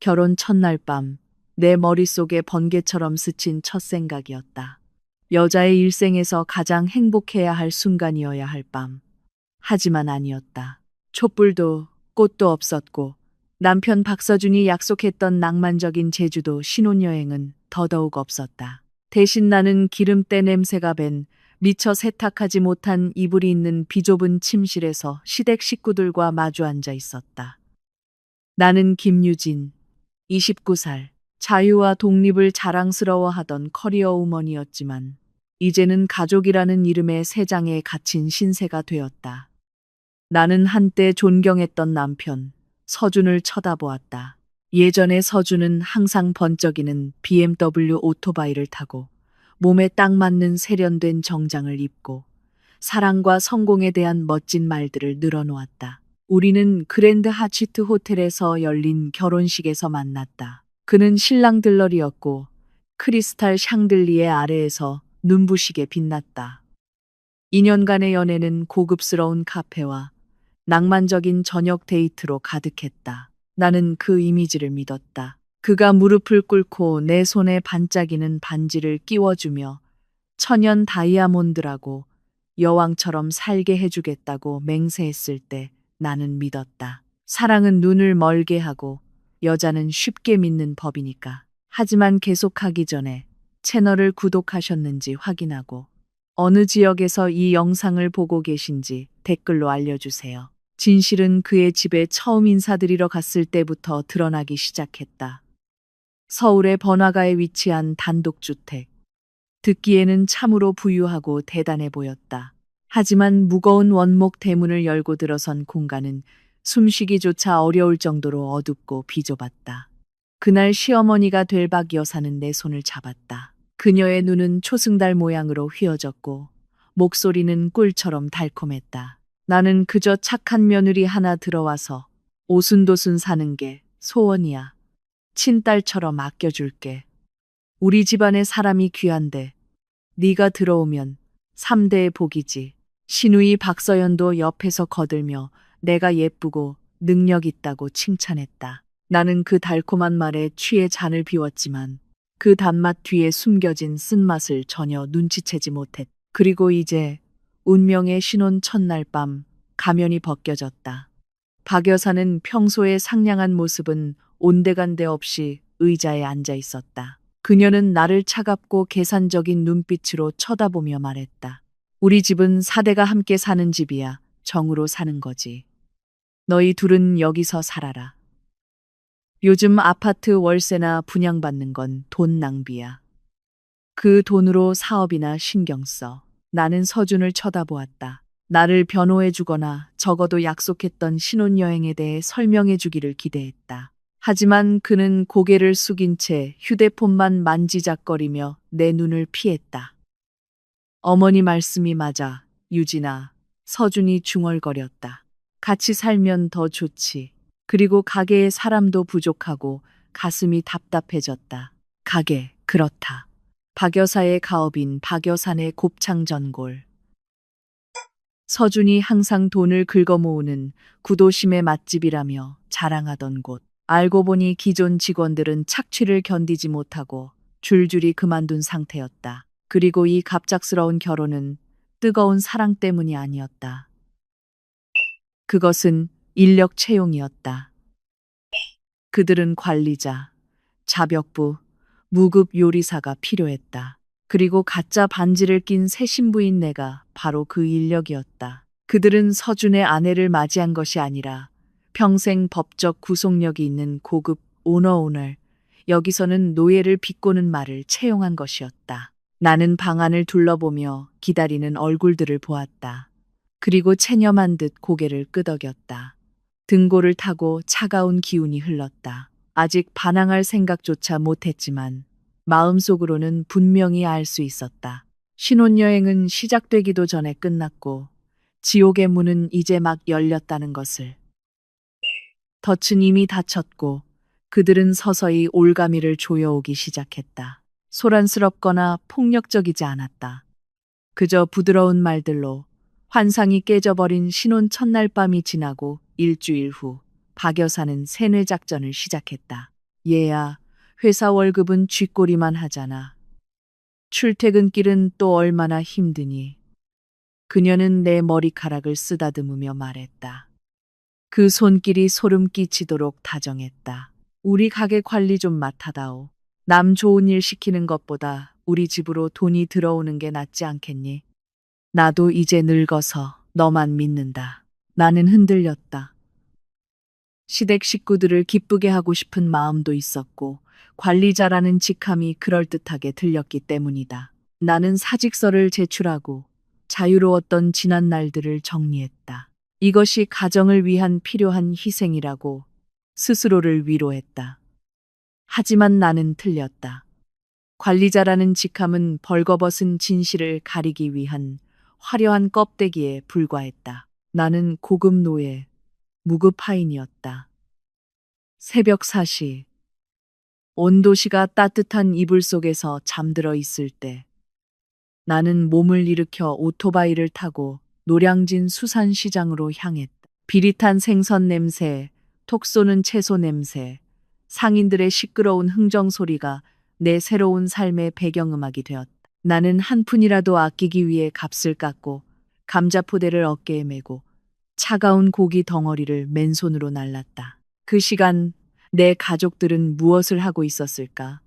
결혼 첫날 밤, 내 머릿속에 번개처럼 스친 첫 생각이었다. 여자의 일생에서 가장 행복해야 할 순간이어야 할 밤. 하지만 아니었다. 촛불도 꽃도 없었고 남편 박서준이 약속했던 낭만적인 제주도 신혼여행은 더더욱 없었다. 대신 나는 기름때 냄새가 밴 미처 세탁하지 못한 이불이 있는 비좁은 침실에서 시댁 식구들과 마주 앉아 있었다. 나는 김유진, 29살, 자유와 독립을 자랑스러워하던 커리어 우먼이었지만 이제는 가족이라는 이름의 세장에 갇힌 신세가 되었다. 나는 한때 존경했던 남편, 서준을 쳐다보았다. 예전에 서준은 항상 번쩍이는 BMW 오토바이를 타고 몸에 딱 맞는 세련된 정장을 입고 사랑과 성공에 대한 멋진 말들을 늘어놓았다. 우리는 그랜드 하치트 호텔에서 열린 결혼식에서 만났다. 그는 신랑 들러리였고 크리스탈 샹들리에 아래에서 눈부시게 빛났다. 2년간의 연애는 고급스러운 카페와 낭만적인 저녁 데이트로 가득했다. 나는 그 이미지를 믿었다. 그가 무릎을 꿇고 내 손에 반짝이는 반지를 끼워주며 천연 다이아몬드라고 여왕처럼 살게 해주겠다고 맹세했을 때 나는 믿었다. 사랑은 눈을 멀게 하고 여자는 쉽게 믿는 법이니까. 하지만 계속하기 전에 채널을 구독하셨는지 확인하고 어느 지역에서 이 영상을 보고 계신지 댓글로 알려주세요. 진실은 그의 집에 처음 인사드리러 갔을 때부터 드러나기 시작했다. 서울의 번화가에 위치한 단독주택. 듣기에는 참으로 부유하고 대단해 보였다. 하지만 무거운 원목 대문을 열고 들어선 공간은 숨쉬기조차 어려울 정도로 어둡고 비좁았다. 그날 시어머니가 될 박 여사는 내 손을 잡았다. 그녀의 눈은 초승달 모양으로 휘어졌고 목소리는 꿀처럼 달콤했다. 나는 그저 착한 며느리 하나 들어와서 오순도순 사는 게 소원이야. 친딸처럼 아껴줄게. 우리 집안에 사람이 귀한데 네가 들어오면 3대의 복이지. 시누이 박서연도 옆에서 거들며 내가 예쁘고 능력 있다고 칭찬했다. 나는 그 달콤한 말에 취해 잔을 비웠지만 그 단맛 뒤에 숨겨진 쓴맛을 전혀 눈치채지 못했다. 그리고 이제 운명의 신혼 첫날 밤 가면이 벗겨졌다. 박 여사는 평소의 상냥한 모습은 온데간데 없이 의자에 앉아 있었다. 그녀는 나를 차갑고 계산적인 눈빛으로 쳐다보며 말했다. 우리 집은 사대가 함께 사는 집이야. 정으로 사는 거지. 너희 둘은 여기서 살아라. 요즘 아파트 월세나 분양받는 건 돈 낭비야. 그 돈으로 사업이나 신경 써. 나는 서준을 쳐다보았다. 나를 변호해 주거나 적어도 약속했던 신혼여행에 대해 설명해 주기를 기대했다. 하지만 그는 고개를 숙인 채 휴대폰만 만지작거리며 내 눈을 피했다. 어머니 말씀이 맞아, 유진아. 서준이 중얼거렸다. 같이 살면 더 좋지. 그리고 가게에 사람도 부족하고 가슴이 답답해졌다. 가게, 그렇다. 박 여사의 가업인 박 여산의 곱창 전골. 서준이 항상 돈을 긁어 모으는 구도심의 맛집이라며 자랑하던 곳. 알고 보니 기존 직원들은 착취를 견디지 못하고 줄줄이 그만둔 상태였다. 그리고 이 갑작스러운 결혼은 뜨거운 사랑 때문이 아니었다. 그것은 인력 채용이었다. 그들은 관리자, 자벽부, 무급 요리사가 필요했다. 그리고 가짜 반지를 낀 새 신부인 내가 바로 그 인력이었다. 그들은 서준의 아내를 맞이한 것이 아니라 평생 법적 구속력이 있는 고급 오너오늘, 여기서는 노예를 비꼬는 말을 채용한 것이었다. 나는 방안을 둘러보며 기다리는 얼굴들을 보았다. 그리고 체념한 듯 고개를 끄덕였다. 등골을 타고 차가운 기운이 흘렀다. 아직 반항할 생각조차 못했지만 마음속으로는 분명히 알 수 있었다. 신혼여행은 시작되기도 전에 끝났고 지옥의 문은 이제 막 열렸다는 것을. 덫은 이미 닫혔고 그들은 서서히 올가미를 조여오기 시작했다. 소란스럽거나 폭력적이지 않았다. 그저 부드러운 말들로 환상이 깨져버린 신혼 첫날 밤이 지나고 일주일 후 박 여사는 세뇌 작전을 시작했다. 얘야, 회사 월급은 쥐꼬리만 하잖아. 출퇴근길은 또 얼마나 힘드니. 그녀는 내 머리카락을 쓰다듬으며 말했다. 그 손길이 소름 끼치도록 다정했다. 우리 가게 관리 좀 맡아다오. 남 좋은 일 시키는 것보다 우리 집으로 돈이 들어오는 게 낫지 않겠니? 나도 이제 늙어서 너만 믿는다. 나는 흔들렸다. 시댁 식구들을 기쁘게 하고 싶은 마음도 있었고 관리자라는 직함이 그럴듯하게 들렸기 때문이다. 나는 사직서를 제출하고 자유로웠던 지난 날들을 정리했다. 이것이 가정을 위한 필요한 희생이라고 스스로를 위로했다. 하지만 나는 틀렸다. 관리자라는 직함은 벌거벗은 진실을 가리기 위한 화려한 껍데기에 불과했다. 나는 고급 노예, 무급 하인이었다. 새벽 4시, 온 도시가 따뜻한 이불 속에서 잠들어 있을 때 나는 몸을 일으켜 오토바이를 타고 노량진 수산시장으로 향했다. 비릿한 생선 냄새, 톡 쏘는 채소 냄새, 상인들의 시끄러운 흥정 소리가 내 새로운 삶의 배경음악이 되었다. 나는 한 푼이라도 아끼기 위해 값을 깎고 감자포대를 어깨에 메고 차가운 고기 덩어리를 맨손으로 날랐다. 그 시간 내 가족들은 무엇을 하고 있었을까?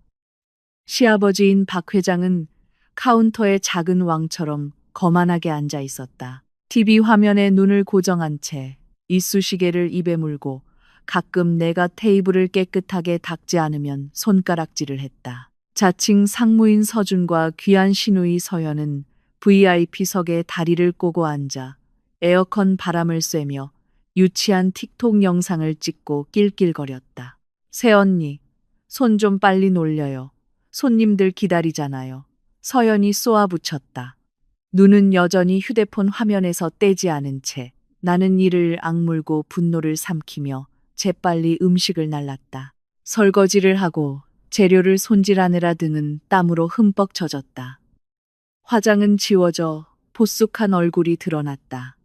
시아버지인 박 회장은 카운터에 작은 왕처럼 거만하게 앉아 있었다. TV 화면에 눈을 고정한 채 이쑤시개를 입에 물고 가끔 내가 테이블을 깨끗하게 닦지 않으면 손가락질을 했다. 자칭 상무인 서준과 귀한 시누이 서연은 VIP석에 다리를 꼬고 앉아 에어컨 바람을 쐬며 유치한 틱톡 영상을 찍고 낄낄거렸다. 새언니, 손 좀 빨리 놀려요. 손님들 기다리잖아요. 서연이 쏘아붙였다. 눈은 여전히 휴대폰 화면에서 떼지 않은 채 나는 이를 악물고 분노를 삼키며 재빨리 음식을 날랐다. 설거지를 하고 재료를 손질하느라 등은 땀으로 흠뻑 젖었다. 화장은 지워져 보쑥한 얼굴이 드러났다.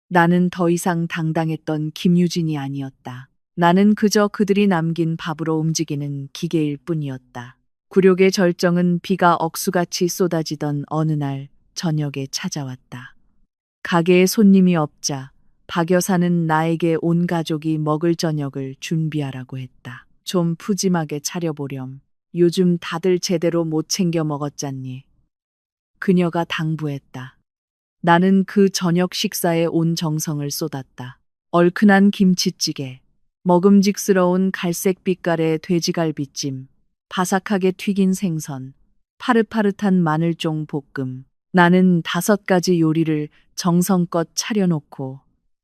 나는 더 이상 당당했던 김유진이 아니었다. 나는 그저 그들이 남긴 밥으로 움직이는 기계일 뿐이었다. 굴욕의 절정은 비가 억수같이 쏟아지던 어느 날 저녁에 찾아왔다. 가게에 손님이 없자 박 여사는 나에게 온 가족이 먹을 저녁을 준비하라고 했다. 좀 푸짐하게 차려보렴. 요즘 다들 제대로 못 챙겨 먹었잖니. 그녀가 당부했다. 나는 그 저녁 식사에 온 정성을 쏟았다. 얼큰한 김치찌개, 먹음직스러운 갈색 빛깔의 돼지갈비찜, 바삭하게 튀긴 생선, 파릇파릇한 마늘종 볶음. 나는 5가지 요리를 정성껏 차려놓고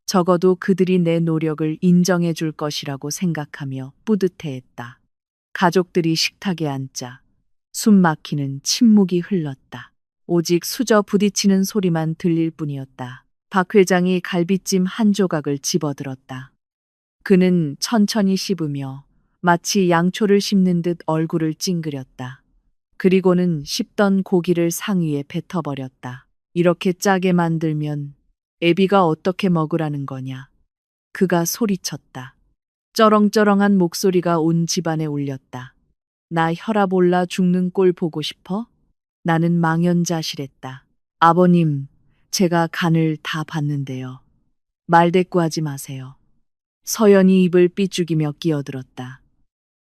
적어도 그들이 내 노력을 인정해 줄 것이라고 생각하며 뿌듯해했다. 가족들이 식탁에 앉자 숨 막히는 침묵이 흘렀다. 오직 수저 부딪히는 소리만 들릴 뿐이었다. 박 회장이 갈비찜 한 조각을 집어들었다. 그는 천천히 씹으며 마치 양초를 씹는 듯 얼굴을 찡그렸다. 그리고는 씹던 고기를 상위에 뱉어버렸다. 이렇게 짜게 만들면 애비가 어떻게 먹으라는 거냐. 그가 소리쳤다. 쩌렁쩌렁한 목소리가 온 집안에 울렸다. 나 혈압 올라 죽는 꼴 보고 싶어? 나는 망연자실했다. 아버님, 제가 간을 다 봤는데요. 말대꾸하지 마세요. 서연이 입을 삐죽이며 끼어들었다.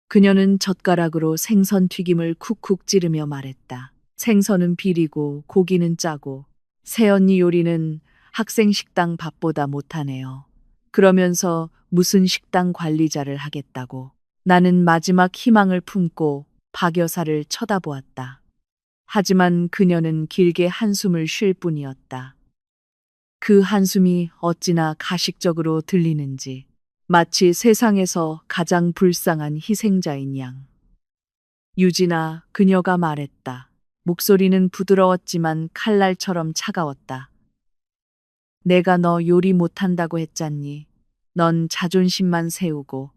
그녀는 젓가락으로 생선 튀김을 쿡쿡 찌르며 말했다. 생선은 비리고 고기는 짜고 새언니 요리는 학생 식당 밥보다 못하네요. 그러면서 무슨 식당 관리자를 하겠다고. 나는 마지막 희망을 품고 박 여사를 쳐다보았다. 하지만 그녀는 길게 한숨을 쉴 뿐이었다. 그 한숨이 어찌나 가식적으로 들리는지 마치 세상에서 가장 불쌍한 희생자인 양. 유진아, 그녀가 말했다. 목소리는 부드러웠지만 칼날처럼 차가웠다. 내가 너 요리 못한다고 했잖니. 넌 자존심만 세우고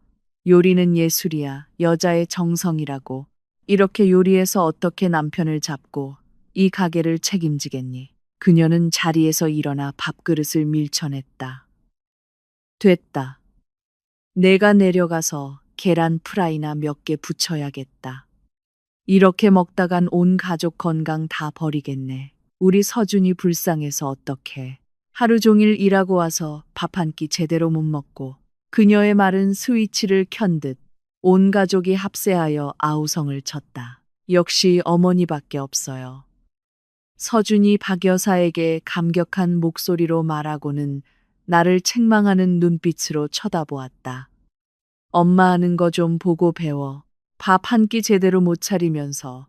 요리는 예술이야. 여자의 정성이라고. 이렇게 요리해서 어떻게 남편을 잡고 이 가게를 책임지겠니? 그녀는 자리에서 일어나 밥그릇을 밀쳐냈다. 됐다. 내가 내려가서 계란 프라이나 몇 개 부쳐야겠다. 이렇게 먹다간 온 가족 건강 다 버리겠네. 우리 서준이 불쌍해서 어떡해. 하루 종일 일하고 와서 밥 한 끼 제대로 못 먹고 그녀의 말은 스위치를 켠 듯 온 가족이 합세하여 아우성을 쳤다. 역시 어머니밖에 없어요. 서준이 박 여사에게 감격한 목소리로 말하고는 나를 책망하는 눈빛으로 쳐다보았다. 엄마 하는 거 좀 보고 배워. 밥 한 끼 제대로 못 차리면서.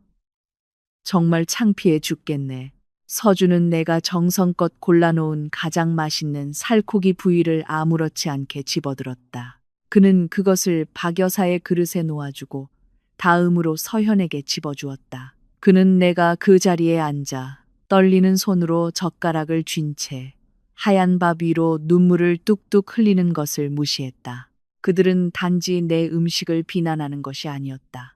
정말 창피해 죽겠네. 서준은 내가 정성껏 골라놓은 가장 맛있는 살코기 부위를 아무렇지 않게 집어들었다. 그는 그것을 박 여사의 그릇에 놓아주고 다음으로 서현에게 집어주었다. 그는 내가 그 자리에 앉아 떨리는 손으로 젓가락을 쥔 채 하얀 밥 위로 눈물을 뚝뚝 흘리는 것을 무시했다. 그들은 단지 내 음식을 비난하는 것이 아니었다.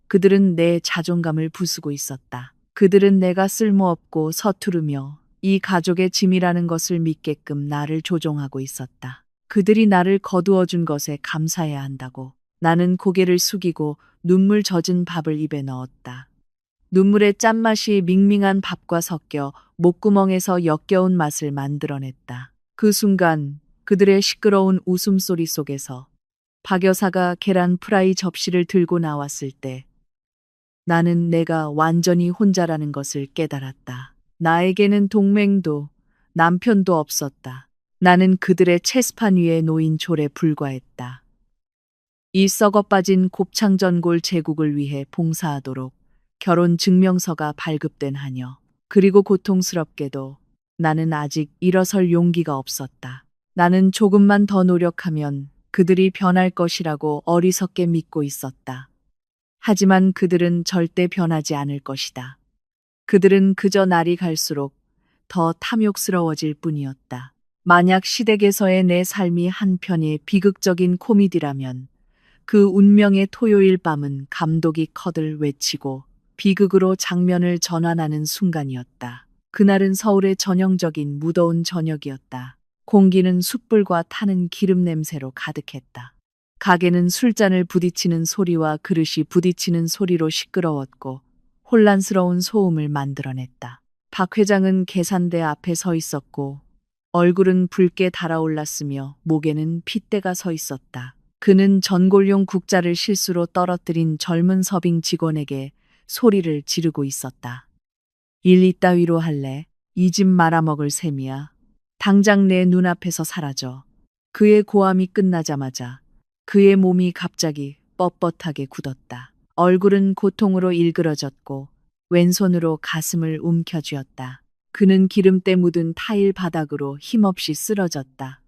그들은 내 자존감을 부수고 있었다. 그들은 내가 쓸모없고 서투르며 이 가족의 짐이라는 것을 믿게끔 나를 조종하고 있었다. 그들이 나를 거두어 준 것에 감사해야 한다고. 나는 고개를 숙이고 눈물 젖은 밥을 입에 넣었다. 눈물의 짠맛이 밍밍한 밥과 섞여 목구멍에서 역겨운 맛을 만들어냈다. 그 순간 그들의 시끄러운 웃음소리 속에서 박 여사가 계란 프라이 접시를 들고 나왔을 때 나는 내가 완전히 혼자라는 것을 깨달았다. 나에게는 동맹도 남편도 없었다. 나는 그들의 체스판 위에 놓인 졸에 불과했다. 이 썩어빠진 곱창전골 제국을 위해 봉사하도록 결혼 증명서가 발급된 하녀. 그리고 고통스럽게도 나는 아직 일어설 용기가 없었다. 나는 조금만 더 노력하면 그들이 변할 것이라고 어리석게 믿고 있었다. 하지만 그들은 절대 변하지 않을 것이다. 그들은 그저 날이 갈수록 더 탐욕스러워질 뿐이었다. 만약 시댁에서의 내 삶이 한편의 비극적인 코미디라면 그 운명의 토요일 밤은 감독이 컷을 외치고 비극으로 장면을 전환하는 순간이었다. 그날은 서울의 전형적인 무더운 저녁이었다. 공기는 숯불과 타는 기름 냄새로 가득했다. 가게는 술잔을 부딪히는 소리와 그릇이 부딪히는 소리로 시끄러웠고 혼란스러운 소음을 만들어냈다. 박 회장은 계산대 앞에 서 있었고 얼굴은 붉게 달아올랐으며 목에는 핏대가 서 있었다. 그는 전골용 국자를 실수로 떨어뜨린 젊은 서빙 직원에게 소리를 지르고 있었다. 일 이따위로 할래? 이 집 말아먹을 셈이야. 당장 내 눈앞에서 사라져. 그의 고함이 끝나자마자 그의 몸이 갑자기 뻣뻣하게 굳었다. 얼굴은 고통으로 일그러졌고 왼손으로 가슴을 움켜쥐었다. 그는 기름때 묻은 타일 바닥으로 힘없이 쓰러졌다.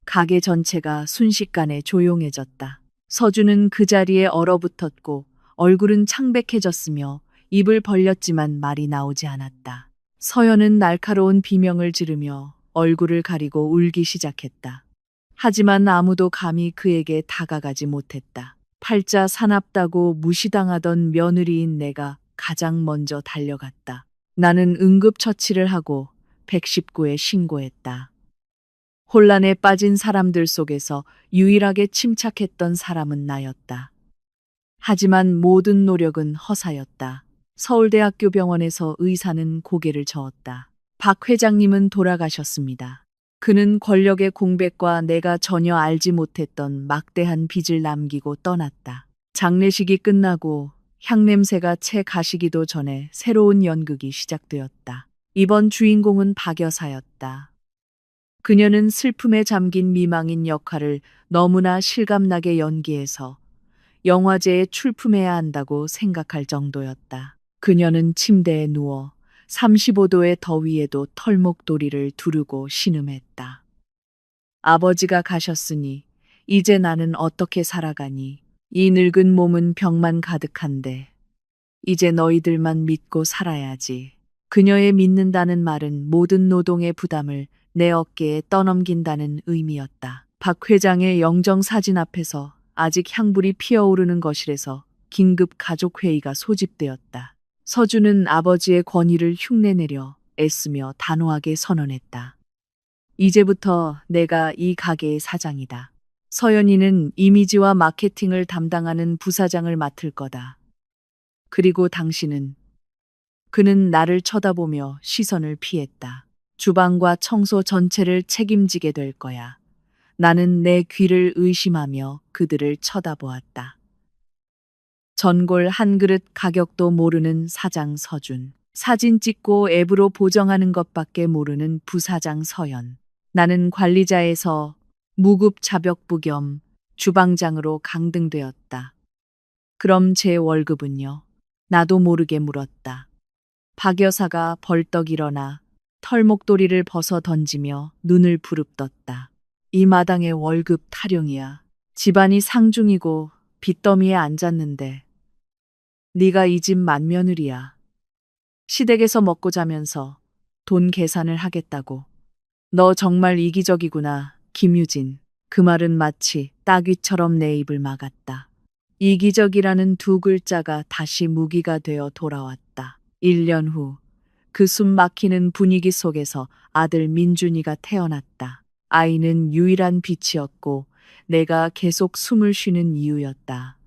가게 전체가 순식간에 조용해졌다. 서준은 그 자리에 얼어붙었고 얼굴은 창백해졌으며 입을 벌렸지만 말이 나오지 않았다. 서연은 날카로운 비명을 지르며 얼굴을 가리고 울기 시작했다. 하지만 아무도 감히 그에게 다가가지 못했다. 팔자 사납다고 무시당하던 며느리인 내가 가장 먼저 달려갔다. 나는 응급처치를 하고 119에 신고했다. 혼란에 빠진 사람들 속에서 유일하게 침착했던 사람은 나였다. 하지만 모든 노력은 허사였다. 서울대학교 병원에서 의사는 고개를 저었다. 박 회장님은 돌아가셨습니다. 그는 권력의 공백과 내가 전혀 알지 못했던 막대한 빚을 남기고 떠났다. 장례식이 끝나고 향냄새가 채 가시기도 전에 새로운 연극이 시작되었다. 이번 주인공은 박 여사였다. 그녀는 슬픔에 잠긴 미망인 역할을 너무나 실감나게 연기해서 영화제에 출품해야 한다고 생각할 정도였다. 그녀는 침대에 누워 35도의 더위에도 털목도리를 두르고 신음했다. 아버지가 가셨으니 이제 나는 어떻게 살아가니? 이 늙은 몸은 병만 가득한데 이제 너희들만 믿고 살아야지. 그녀의 믿는다는 말은 모든 노동의 부담을 내 어깨에 떠넘긴다는 의미였다. 박 회장의 영정사진 앞에서 아직 향불이 피어오르는 거실에서 긴급 가족회의가 소집되었다. 서준은 아버지의 권위를 흉내내려 애쓰며 단호하게 선언했다. 이제부터 내가 이 가게의 사장이다. 서연이는 이미지와 마케팅을 담당하는 부사장을 맡을 거다. 그리고 당신은. 그는 나를 쳐다보며 시선을 피했다. 주방과 청소 전체를 책임지게 될 거야. 나는 내 귀를 의심하며 그들을 쳐다보았다. 전골 한 그릇 가격도 모르는 사장 서준. 사진 찍고 앱으로 보정하는 것밖에 모르는 부사장 서연. 나는 관리자에서 무급자벽부 겸 주방장으로 강등되었다. 그럼 제 월급은요? 나도 모르게 물었다. 박 여사가 벌떡 일어나 털목도리를 벗어 던지며 눈을 부릅떴다. 이 마당의 월급 타령이야. 집안이 상중이고 빚더미에 앉았는데 네가 이 집 맏며느리야. 시댁에서 먹고 자면서 돈 계산을 하겠다고. 너 정말 이기적이구나, 김유진. 그 말은 마치 따귀처럼 내 입을 막았다. 이기적이라는 두 글자가 다시 무기가 되어 돌아왔다. 1년 후, 그 숨 막히는 분위기 속에서 아들 민준이가 태어났다. 아이는 유일한 빛이었고 내가 계속 숨을 쉬는 이유였다.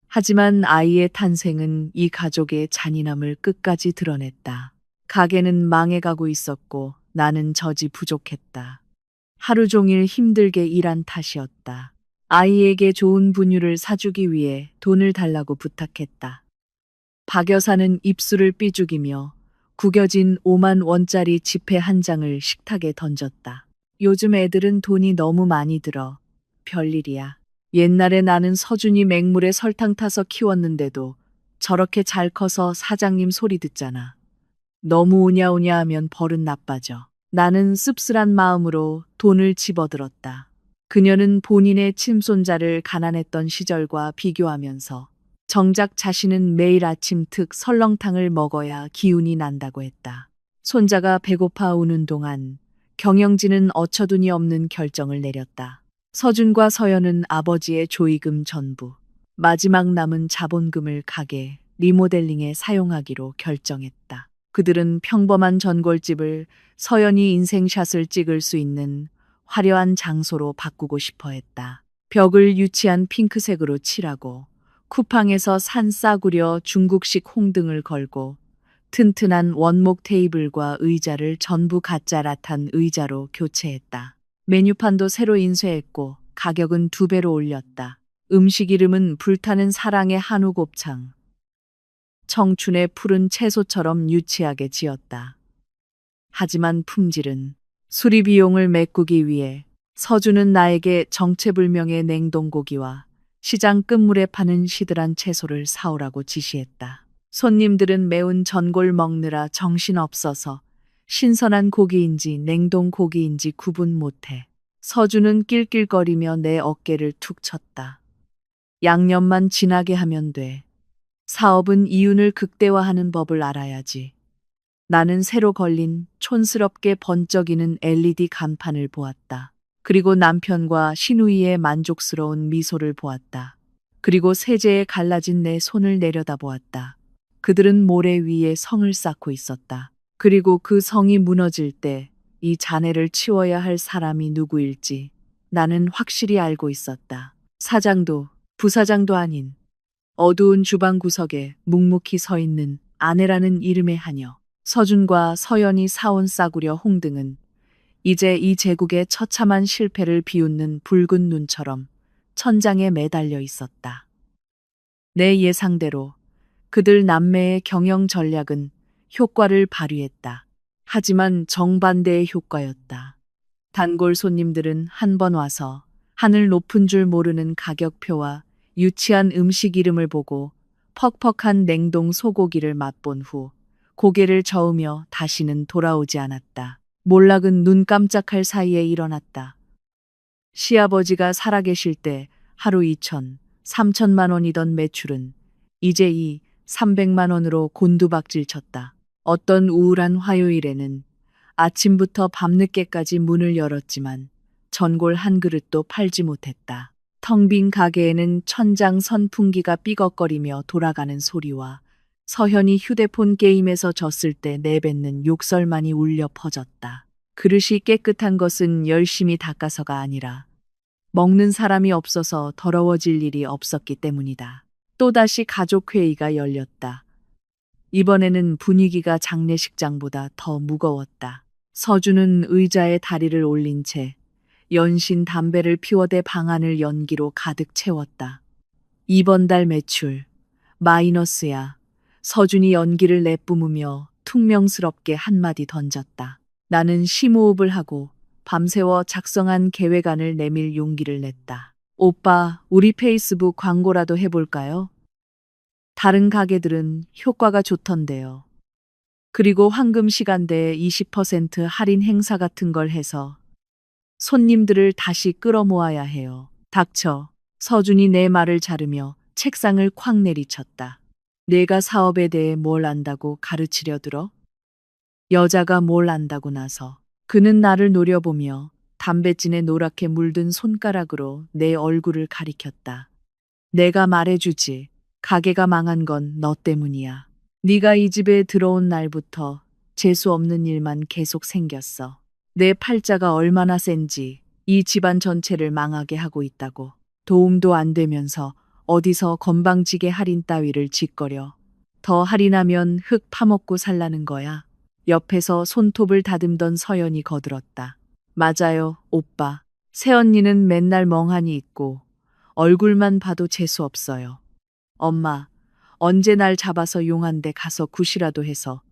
하지만 아이의 탄생은 이 가족의 잔인함을 끝까지 드러냈다. 가게는 망해가고 있었고 나는 저지 부족했다. 하루 종일 힘들게 일한 탓이었다. 아이에게 좋은 분유를 사주기 위해 돈을 달라고 부탁했다. 박 여사는 입술을 삐죽이며 구겨진 5만 원짜리 지폐 한 장을 식탁에 던졌다. 요즘 애들은 돈이 너무 많이 들어. 별일이야. 옛날에 나는 서준이 맹물에 설탕 타서 키웠는데도 저렇게 잘 커서 사장님 소리 듣잖아. 너무 오냐오냐 하면 버릇 나빠져. 나는 씁쓸한 마음으로 돈을 집어들었다. 그녀는 본인의 친손자를 가난했던 시절과 비교하면서 정작 자신은 매일 아침 특 설렁탕을 먹어야 기운이 난다고 했다. 손자가 배고파 우는 동안 경영진은 어처구니 없는 결정을 내렸다. 서준과 서연은 아버지의 조의금 전부, 마지막 남은 자본금을 가게 리모델링에 사용하기로 결정했다. 그들은 평범한 전골집을 서연이 인생샷을 찍을 수 있는 화려한 장소로 바꾸고 싶어 했다. 벽을 유치한 핑크색으로 칠하고 쿠팡에서 산 싸구려 중국식 홍등을 걸고 튼튼한 원목 테이블과 의자를 전부 가짜 라탄 의자로 교체했다. 메뉴판도 새로 인쇄했고 가격은 2배로 올렸다. 음식 이름은 불타는 사랑의 한우 곱창. 청춘의 푸른 채소처럼 유치하게 지었다. 하지만 품질은 수리 비용을 메꾸기 위해 서준은 나에게 정체불명의 냉동고기와 시장 끝물에 파는 시들한 채소를 사오라고 지시했다. 손님들은 매운 전골 먹느라 정신없어서 신선한 고기인지 냉동 고기인지 구분 못해. 서준은 낄낄거리며 내 어깨를 툭 쳤다. 양념만 진하게 하면 돼. 사업은 이윤을 극대화하는 법을 알아야지. 나는 새로 걸린 촌스럽게 번쩍이는 LED 간판을 보았다. 그리고 남편과 시누이의 만족스러운 미소를 보았다. 그리고 세제에 갈라진 내 손을 내려다보았다. 그들은 모래 위에 성을 쌓고 있었다. 그리고 그 성이 무너질 때 이 잔해를 치워야 할 사람이 누구일지 나는 확실히 알고 있었다. 사장도 부사장도 아닌 어두운 주방 구석에 묵묵히 서 있는 아내라는 이름의 하녀. 서준과 서연이 사온 싸구려 홍등은 이제 이 제국의 처참한 실패를 비웃는 붉은 눈처럼 천장에 매달려 있었다. 내 예상대로 그들 남매의 경영 전략은 효과를 발휘했다. 하지만 정반대의 효과였다. 단골 손님들은 한 번 와서 하늘 높은 줄 모르는 가격표와 유치한 음식 이름을 보고 퍽퍽한 냉동 소고기를 맛본 후 고개를 저으며 다시는 돌아오지 않았다. 몰락은 눈 깜짝할 사이에 일어났다. 시아버지가 살아계실 때 하루 2천, 3천만 원이던 매출은 이제 300만 원으로 곤두박질 쳤다. 어떤 우울한 화요일에는 아침부터 밤늦게까지 문을 열었지만 전골 한 그릇도 팔지 못했다. 텅 빈 가게에는 천장 선풍기가 삐걱거리며 돌아가는 소리와 서현이 휴대폰 게임에서 졌을 때 내뱉는 욕설만이 울려 퍼졌다. 그릇이 깨끗한 것은 열심히 닦아서가 아니라 먹는 사람이 없어서 더러워질 일이 없었기 때문이다. 또다시 가족회의가 열렸다. 이번에는 분위기가 장례식장보다 더 무거웠다. 서준은 의자에 다리를 올린 채 연신 담배를 피워대 방안을 연기로 가득 채웠다. 이번 달 매출 마이너스야. 서준이 연기를 내뿜으며 퉁명스럽게 한마디 던졌다. 나는 심호흡을 하고 밤새워 작성한 계획안을 내밀 용기를 냈다. 오빠, 우리 페이스북 광고라도 해볼까요? 다른 가게들은 효과가 좋던데요. 그리고 황금 시간대에 20% 할인 행사 같은 걸 해서 손님들을 다시 끌어모아야 해요. 닥쳐. 서준이 내 말을 자르며 책상을 콱 내리쳤다. 내가 사업에 대해 뭘 안다고 가르치려 들어? 여자가 뭘 안다고 나서. 그는 나를 노려보며 담뱃진에 노랗게 물든 손가락으로 내 얼굴을 가리켰다. 내가 말해주지. 가게가 망한 건 너 때문이야. 네가 이 집에 들어온 날부터 재수 없는 일만 계속 생겼어. 내 팔자가 얼마나 센지 이 집안 전체를 망하게 하고 있다고. 도움도 안 되면서 어디서 건방지게 할인 따위를 짓거려. 더 할인하면 흙 파먹고 살라는 거야. 옆에서 손톱을 다듬던 서연이 거들었다. 맞아요, 오빠. 새언니는 맨날 멍하니 있고 얼굴만 봐도 재수 없어요. 엄마, 언제 날 잡아서 용한데 가서 굿이라도 해서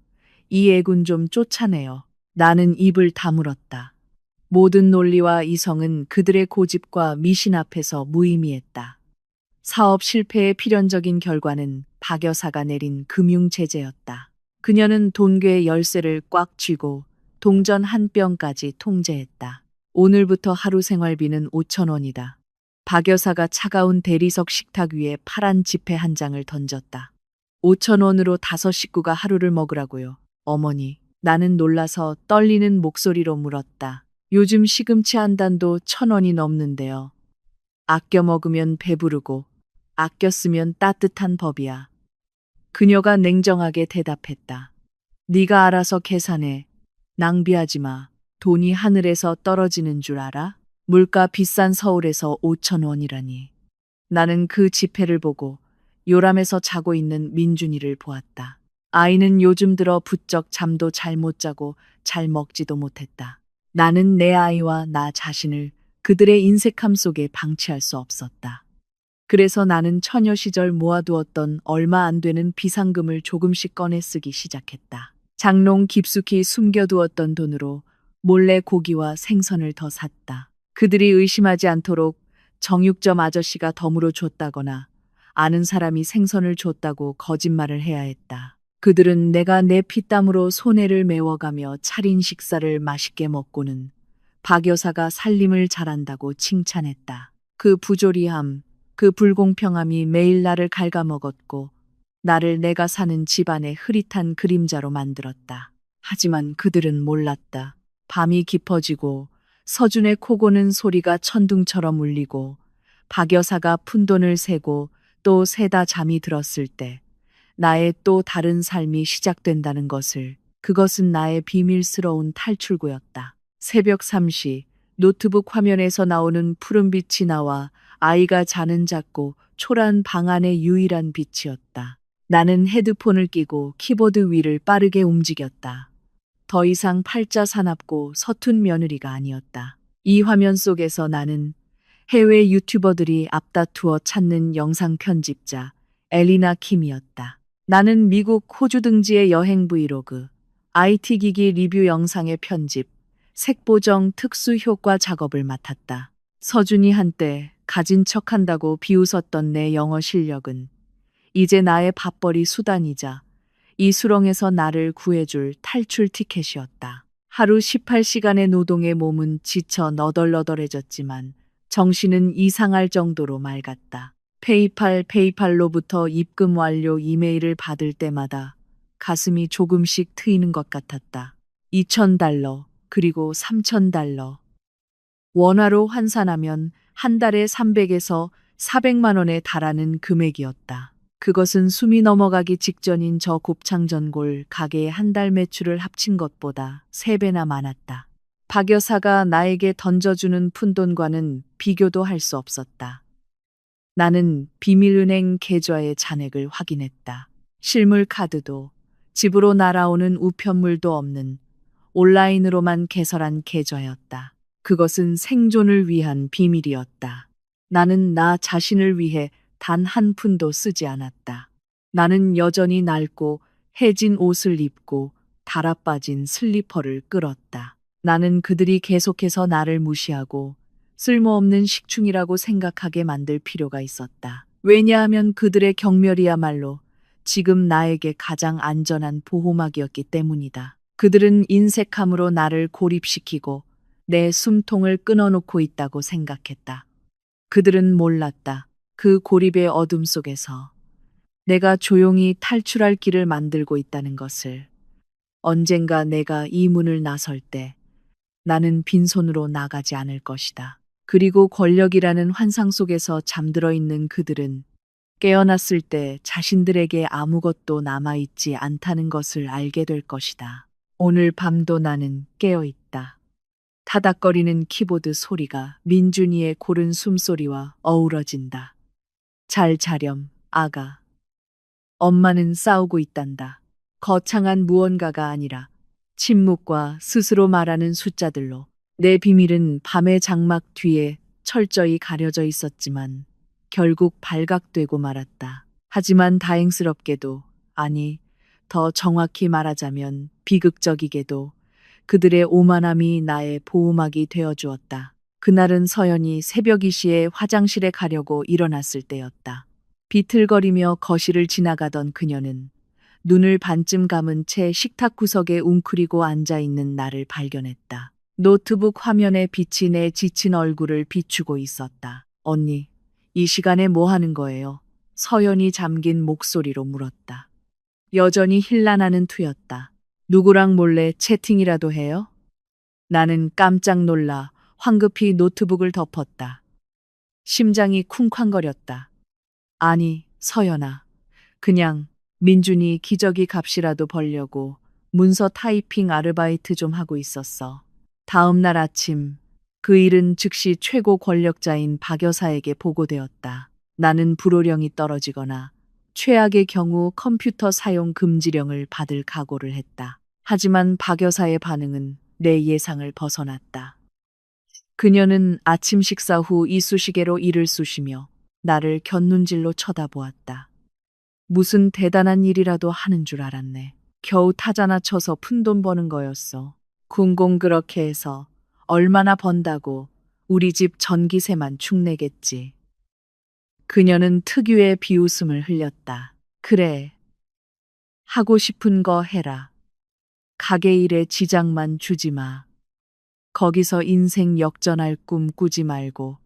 이 애군 좀 쫓아내요. 나는 입을 다물었다. 모든 논리와 이성은 그들의 고집과 미신 앞에서 무의미했다. 사업 실패의 필연적인 결과는 박 여사가 내린 금융 제재였다. 그녀는 돈괴의 열쇠를 꽉 쥐고 동전 한 병까지 통제했다. 오늘부터 하루 생활비는 5,000원이다. 박 여사가 차가운 대리석 식탁 위에 파란 지폐 한 장을 던졌다. 5,000원으로 5식구가 하루를 먹으라고요. 어머니, 나는 놀라서 떨리는 목소리로 물었다. 요즘 시금치 한 단도 1,000원이 넘는데요. 아껴 먹으면 배부르고 아껴 쓰면 따뜻한 법이야. 그녀가 냉정하게 대답했다. 네가 알아서 계산해. 낭비하지 마. 돈이 하늘에서 떨어지는 줄 알아? 물가 비싼 서울에서 5,000원이라니. 나는 그 지폐를 보고 요람에서 자고 있는 민준이를 보았다. 아이는 요즘 들어 부쩍 잠도 잘 못 자고 잘 먹지도 못했다. 나는 내 아이와 나 자신을 그들의 인색함 속에 방치할 수 없었다. 그래서 나는 처녀 시절 모아두었던 얼마 안 되는 비상금을 조금씩 꺼내 쓰기 시작했다. 장롱 깊숙이 숨겨두었던 돈으로 몰래 고기와 생선을 더 샀다. 그들이 의심하지 않도록 정육점 아저씨가 덤으로 줬다거나 아는 사람이 생선을 줬다고 거짓말을 해야 했다. 그들은 내가 내 피땀으로 손해를 메워가며 차린 식사를 맛있게 먹고는 박 여사가 살림을 잘한다고 칭찬했다. 그 부조리함, 그 불공평함이 매일 나를 갉아먹었고 나를 내가 사는 집안의 흐릿한 그림자로 만들었다. 하지만 그들은 몰랐다. 밤이 깊어지고 서준의 코 고는 소리가 천둥처럼 울리고 박 여사가 푼돈을 세고 또 세다 잠이 들었을 때 나의 또 다른 삶이 시작된다는 것을, 그것은 나의 비밀스러운 탈출구였다. 새벽 3시 노트북 화면에서 나오는 푸른빛이 나와 아이가 자는 작고 초라한 방 안의 유일한 빛이었다. 나는 헤드폰을 끼고 키보드 위를 빠르게 움직였다. 더 이상 팔자 사납고 서툰 며느리가 아니었다. 이 화면 속에서 나는 해외 유튜버들이 앞다투어 찾는 영상 편집자 엘리나 킴이었다. 나는 미국 호주 등지의 여행 브이로그, IT 기기 리뷰 영상의 편집, 색보정 특수 효과 작업을 맡았다. 서준이 한때 가진 척한다고 비웃었던 내 영어 실력은 이제 나의 밥벌이 수단이자 이 수렁에서 나를 구해줄 탈출 티켓이었다. 하루 18시간의 노동에 몸은 지쳐 너덜너덜해졌지만 정신은 이상할 정도로 맑았다. 페이팔로부터 입금 완료 이메일을 받을 때마다 가슴이 조금씩 트이는 것 같았다. $2,000, 그리고 $3,000. 원화로 환산하면 한 달에 300에서 400만 원에 달하는 금액이었다. 그것은 숨이 넘어가기 직전인 저 곱창 전골 가게의 한 달 매출을 합친 것보다 3배나 많았다. 박 여사가 나에게 던져주는 푼돈과는 비교도 할 수 없었다. 나는 비밀은행 계좌의 잔액을 확인했다. 실물 카드도 집으로 날아오는 우편물도 없는 온라인으로만 개설한 계좌였다. 그것은 생존을 위한 비밀이었다. 나는 나 자신을 위해 단 한 푼도 쓰지 않았다. 나는 여전히 낡고 해진 옷을 입고 달아빠진 슬리퍼를 끌었다. 나는 그들이 계속해서 나를 무시하고 쓸모없는 식충이라고 생각하게 만들 필요가 있었다. 왜냐하면 그들의 경멸이야말로 지금 나에게 가장 안전한 보호막이었기 때문이다. 그들은 인색함으로 나를 고립시키고 내 숨통을 끊어놓고 있다고 생각했다. 그들은 몰랐다. 그 고립의 어둠 속에서 내가 조용히 탈출할 길을 만들고 있다는 것을. 언젠가 내가 이 문을 나설 때 나는 빈손으로 나가지 않을 것이다. 그리고 권력이라는 환상 속에서 잠들어 있는 그들은 깨어났을 때 자신들에게 아무것도 남아있지 않다는 것을 알게 될 것이다. 오늘 밤도 나는 깨어 있다. 타닥거리는 키보드 소리가 민준이의 고른 숨소리와 어우러진다. 잘 자렴, 아가. 엄마는 싸우고 있단다. 거창한 무언가가 아니라 침묵과 스스로 말하는 숫자들로. 내 비밀은 밤의 장막 뒤에 철저히 가려져 있었지만 결국 발각되고 말았다. 하지만 다행스럽게도, 아니, 더 정확히 말하자면 비극적이게도 그들의 오만함이 나의 보호막이 되어 주었다. 그날은 서연이 새벽 2시에 화장실에 가려고 일어났을 때였다. 비틀거리며 거실을 지나가던 그녀는 눈을 반쯤 감은 채 식탁 구석에 웅크리고 앉아 있는 나를 발견했다. 노트북 화면에 빛이 내 지친 얼굴을 비추고 있었다. 언니, 이 시간에 뭐 하는 거예요? 서연이 잠긴 목소리로 물었다. 여전히 힐난하는 투였다. 누구랑 몰래 채팅이라도 해요? 나는 깜짝 놀라 황급히 노트북을 덮었다. 심장이 쿵쾅거렸다. 아니, 서연아. 그냥 민준이 기저귀 값이라도 벌려고 문서 타이핑 아르바이트 좀 하고 있었어. 다음 날 아침 그 일은 즉시 최고 권력자인 박 여사에게 보고되었다. 나는 불호령이 떨어지거나 최악의 경우 컴퓨터 사용 금지령을 받을 각오를 했다. 하지만 박 여사의 반응은 내 예상을 벗어났다. 그녀는 아침 식사 후 이쑤시개로 이를 쑤시며 나를 곁눈질로 쳐다보았다. 무슨 대단한 일이라도 하는 줄 알았네. 겨우 타자나 쳐서 푼돈 버는 거였어. 궁공 그렇게 해서 얼마나 번다고 우리 집 전기세만 축내겠지. 그녀는 특유의 비웃음을 흘렸다. 그래. 하고 싶은 거 해라. 가게 일에 지장만 주지 마. 거기서 인생 역전할 꿈 꾸지 말고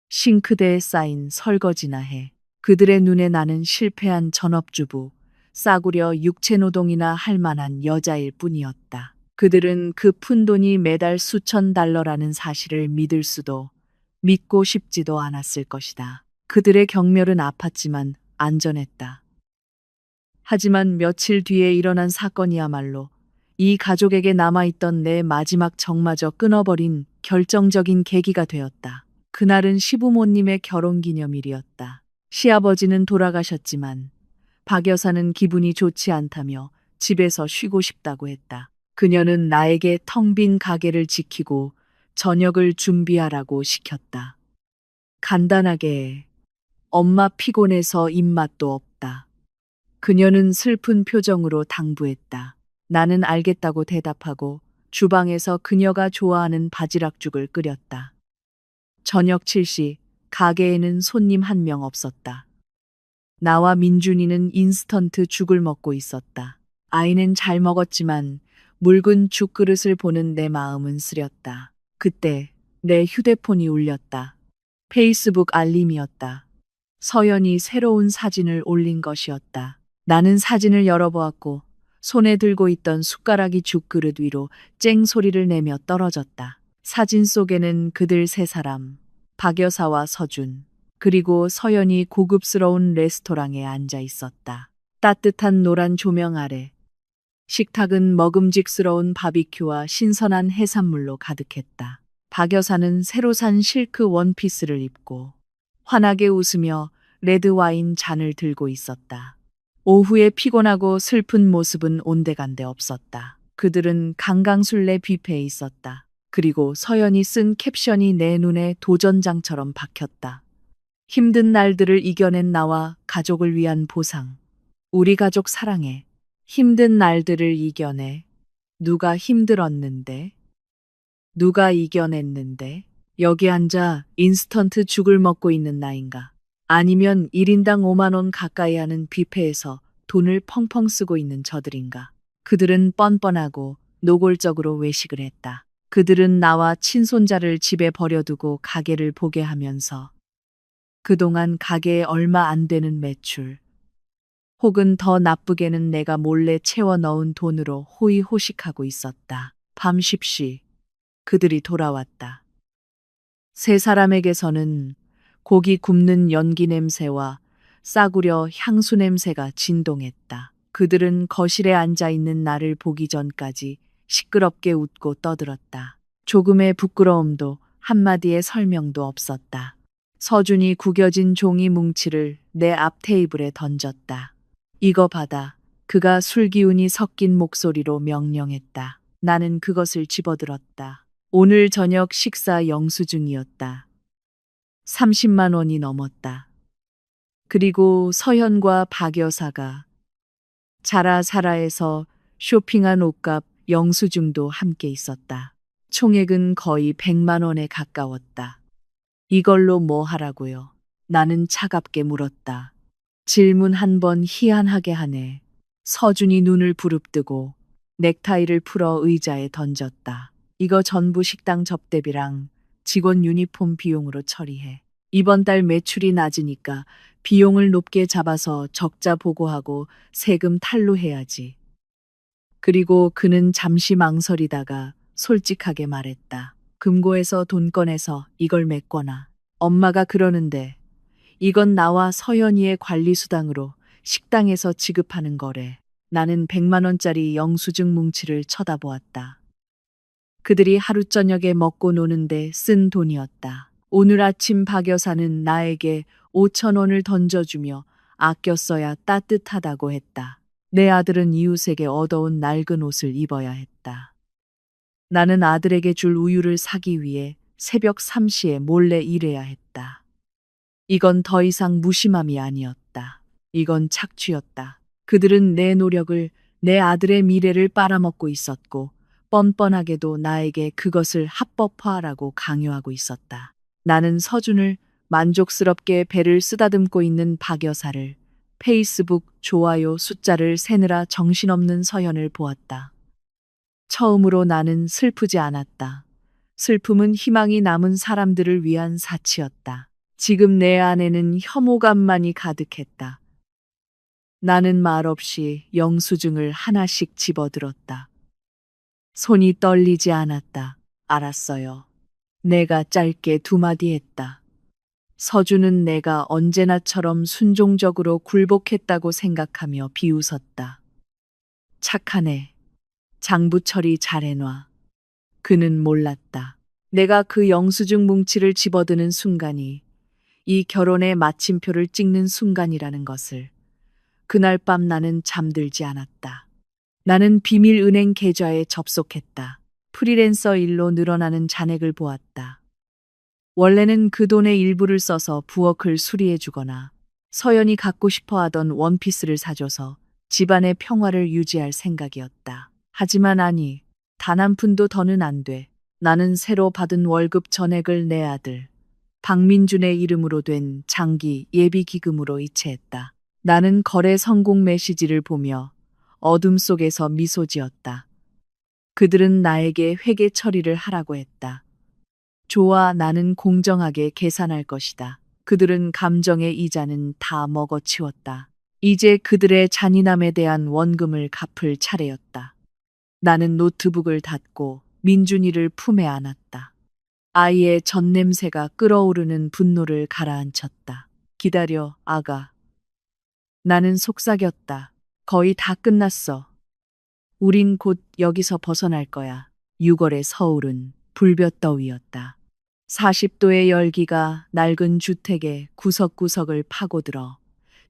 싱크대에 쌓인 설거지나 해. 그들의 눈에 나는 실패한 전업주부, 싸구려 육체노동이나 할 만한 여자일 뿐이었다. 그들은 그 푼돈이 매달 수천 달러라는 사실을 믿을 수도 믿고 싶지도 않았을 것이다. 그들의 경멸은 아팠지만 안전했다. 하지만 며칠 뒤에 일어난 사건이야말로 이 가족에게 남아있던 내 마지막 정마저 끊어버린 결정적인 계기가 되었다. 그날은 시부모님의 결혼기념일이었다. 시아버지는 돌아가셨지만 박 여사는 기분이 좋지 않다며 집에서 쉬고 싶다고 했다. 그녀는 나에게 텅 빈 가게를 지키고 저녁을 준비하라고 시켰다. 간단하게 해. 엄마 피곤해서 입맛도 없다. 그녀는 슬픈 표정으로 당부했다. 나는 알겠다고 대답하고 주방에서 그녀가 좋아하는 바지락죽을 끓였다. 저녁 7시 가게에는 손님 한 명 없었다. 나와 민준이는 인스턴트 죽을 먹고 있었다. 아이는 잘 먹었지만 묽은 죽그릇을 보는 내 마음은 쓰렸다. 그때 내 휴대폰이 울렸다. 페이스북 알림이었다. 서연이 새로운 사진을 올린 것이었다. 나는 사진을 열어보았고 손에 들고 있던 숟가락이 죽그릇 위로 쨍 소리를 내며 떨어졌다. 사진 속에는 그들 세 사람, 박 여사와 서준, 그리고 서연이 고급스러운 레스토랑에 앉아 있었다. 따뜻한 노란 조명 아래 식탁은 먹음직스러운 바비큐와 신선한 해산물로 가득했다. 박 여사는 새로 산 실크 원피스를 입고 환하게 웃으며 레드 와인 잔을 들고 있었다. 오후에 피곤하고 슬픈 모습은 온데간데 없었다. 그들은 강강술래 뷔페에 있었다. 그리고 서연이 쓴 캡션이 내 눈에 도전장처럼 박혔다. 힘든 날들을 이겨낸 나와 가족을 위한 보상. 우리 가족 사랑해. 힘든 날들을 이겨내. 누가 힘들었는데? 누가 이겨냈는데? 여기 앉아 인스턴트 죽을 먹고 있는 나인가? 아니면 1인당 5만 원 가까이 하는 뷔페에서 돈을 펑펑 쓰고 있는 저들인가? 그들은 뻔뻔하고 노골적으로 외식을 했다. 그들은 나와 친손자를 집에 버려두고 가게를 보게 하면서 그동안 가게에 얼마 안 되는 매출, 혹은 더 나쁘게는 내가 몰래 채워 넣은 돈으로 호의호식하고 있었다. 밤 10시 그들이 돌아왔다. 세 사람에게서는 고기 굽는 연기 냄새와 싸구려 향수 냄새가 진동했다. 그들은 거실에 앉아 있는 나를 보기 전까지 시끄럽게 웃고 떠들었다. 조금의 부끄러움도 한마디의 설명도 없었다. 서준이 구겨진 종이 뭉치를 내 앞 테이블에 던졌다. 이거 받아. 그가 술기운이 섞인 목소리로 명령했다. 나는 그것을 집어들었다. 오늘 저녁 식사 영수증이었다. 30만 원이 넘었다. 그리고 서현과 박 여사가 자라사라에서 쇼핑한 옷값 영수증도 함께 있었다. 총액은 거의 100만 원에 가까웠다. 이걸로 뭐 하라고요? 나는 차갑게 물었다. 질문 한 번 희한하게 하네. 서준이 눈을 부릅뜨고 넥타이를 풀어 의자에 던졌다. 이거 전부 식당 접대비랑 직원 유니폼 비용으로 처리해. 이번 달 매출이 낮으니까 비용을 높게 잡아서 적자 보고하고 세금 탈루해야지. 그리고 그는 잠시 망설이다가 솔직하게 말했다. 금고에서 돈 꺼내서 이걸 메꿔놔. 엄마가 그러는데 이건 나와 서연이의 관리수당으로 식당에서 지급하는 거래. 나는 100만 원짜리 영수증 뭉치를 쳐다보았다. 그들이 하루 저녁에 먹고 노는데 쓴 돈이었다. 오늘 아침 박 여사는 나에게 5천 원을 던져주며 아껴 써야 따뜻하다고 했다. 내 아들은 이웃에게 얻어온 낡은 옷을 입어야 했다. 나는 아들에게 줄 우유를 사기 위해 새벽 3시에 몰래 일해야 했다. 이건 더 이상 무심함이 아니었다. 이건 착취였다. 그들은 내 노력을, 내 아들의 미래를 빨아먹고 있었고 뻔뻔하게도 나에게 그것을 합법화하라고 강요하고 있었다. 나는 서준을 만족스럽게 배를 쓰다듬고 있는 박 여사를, 페이스북 좋아요 숫자를 세느라 정신없는 서연을 보았다. 처음으로 나는 슬프지 않았다. 슬픔은 희망이 남은 사람들을 위한 사치였다. 지금 내 안에는 혐오감만이 가득했다. 나는 말없이 영수증을 하나씩 집어들었다. 손이 떨리지 않았다. 알았어요. 내가 짧게 두 마디 했다. 서준은 내가 언제나처럼 순종적으로 굴복했다고 생각하며 비웃었다. 착하네. 장부 처리 잘해놔. 그는 몰랐다. 내가 그 영수증 뭉치를 집어드는 순간이 이 결혼의 마침표를 찍는 순간이라는 것을. 그날 밤 나는 잠들지 않았다. 나는 비밀은행 계좌에 접속했다. 프리랜서 일로 늘어나는 잔액을 보았다. 원래는 그 돈의 일부를 써서 부엌을 수리해주거나 서연이 갖고 싶어 하던 원피스를 사줘서 집안의 평화를 유지할 생각이었다. 하지만 아니, 단 한 푼도 더는 안 돼. 나는 새로 받은 월급 전액을 내 아들 박민준의 이름으로 된 장기 예비기금으로 이체했다. 나는 거래 성공 메시지를 보며 어둠 속에서 미소 지었다. 그들은 나에게 회계 처리를 하라고 했다. 좋아, 나는 공정하게 계산할 것이다. 그들은 감정의 이자는 다 먹어치웠다. 이제 그들의 잔인함에 대한 원금을 갚을 차례였다. 나는 노트북을 닫고 민준이를 품에 안았다. 아이의 젖냄새가 끓어오르는 분노를 가라앉혔다. 기다려, 아가. 나는 속삭였다. 거의 다 끝났어. 우린 곧 여기서 벗어날 거야. 6월의 서울은 불볕더위였다. 40도의 열기가 낡은 주택의 구석구석을 파고들어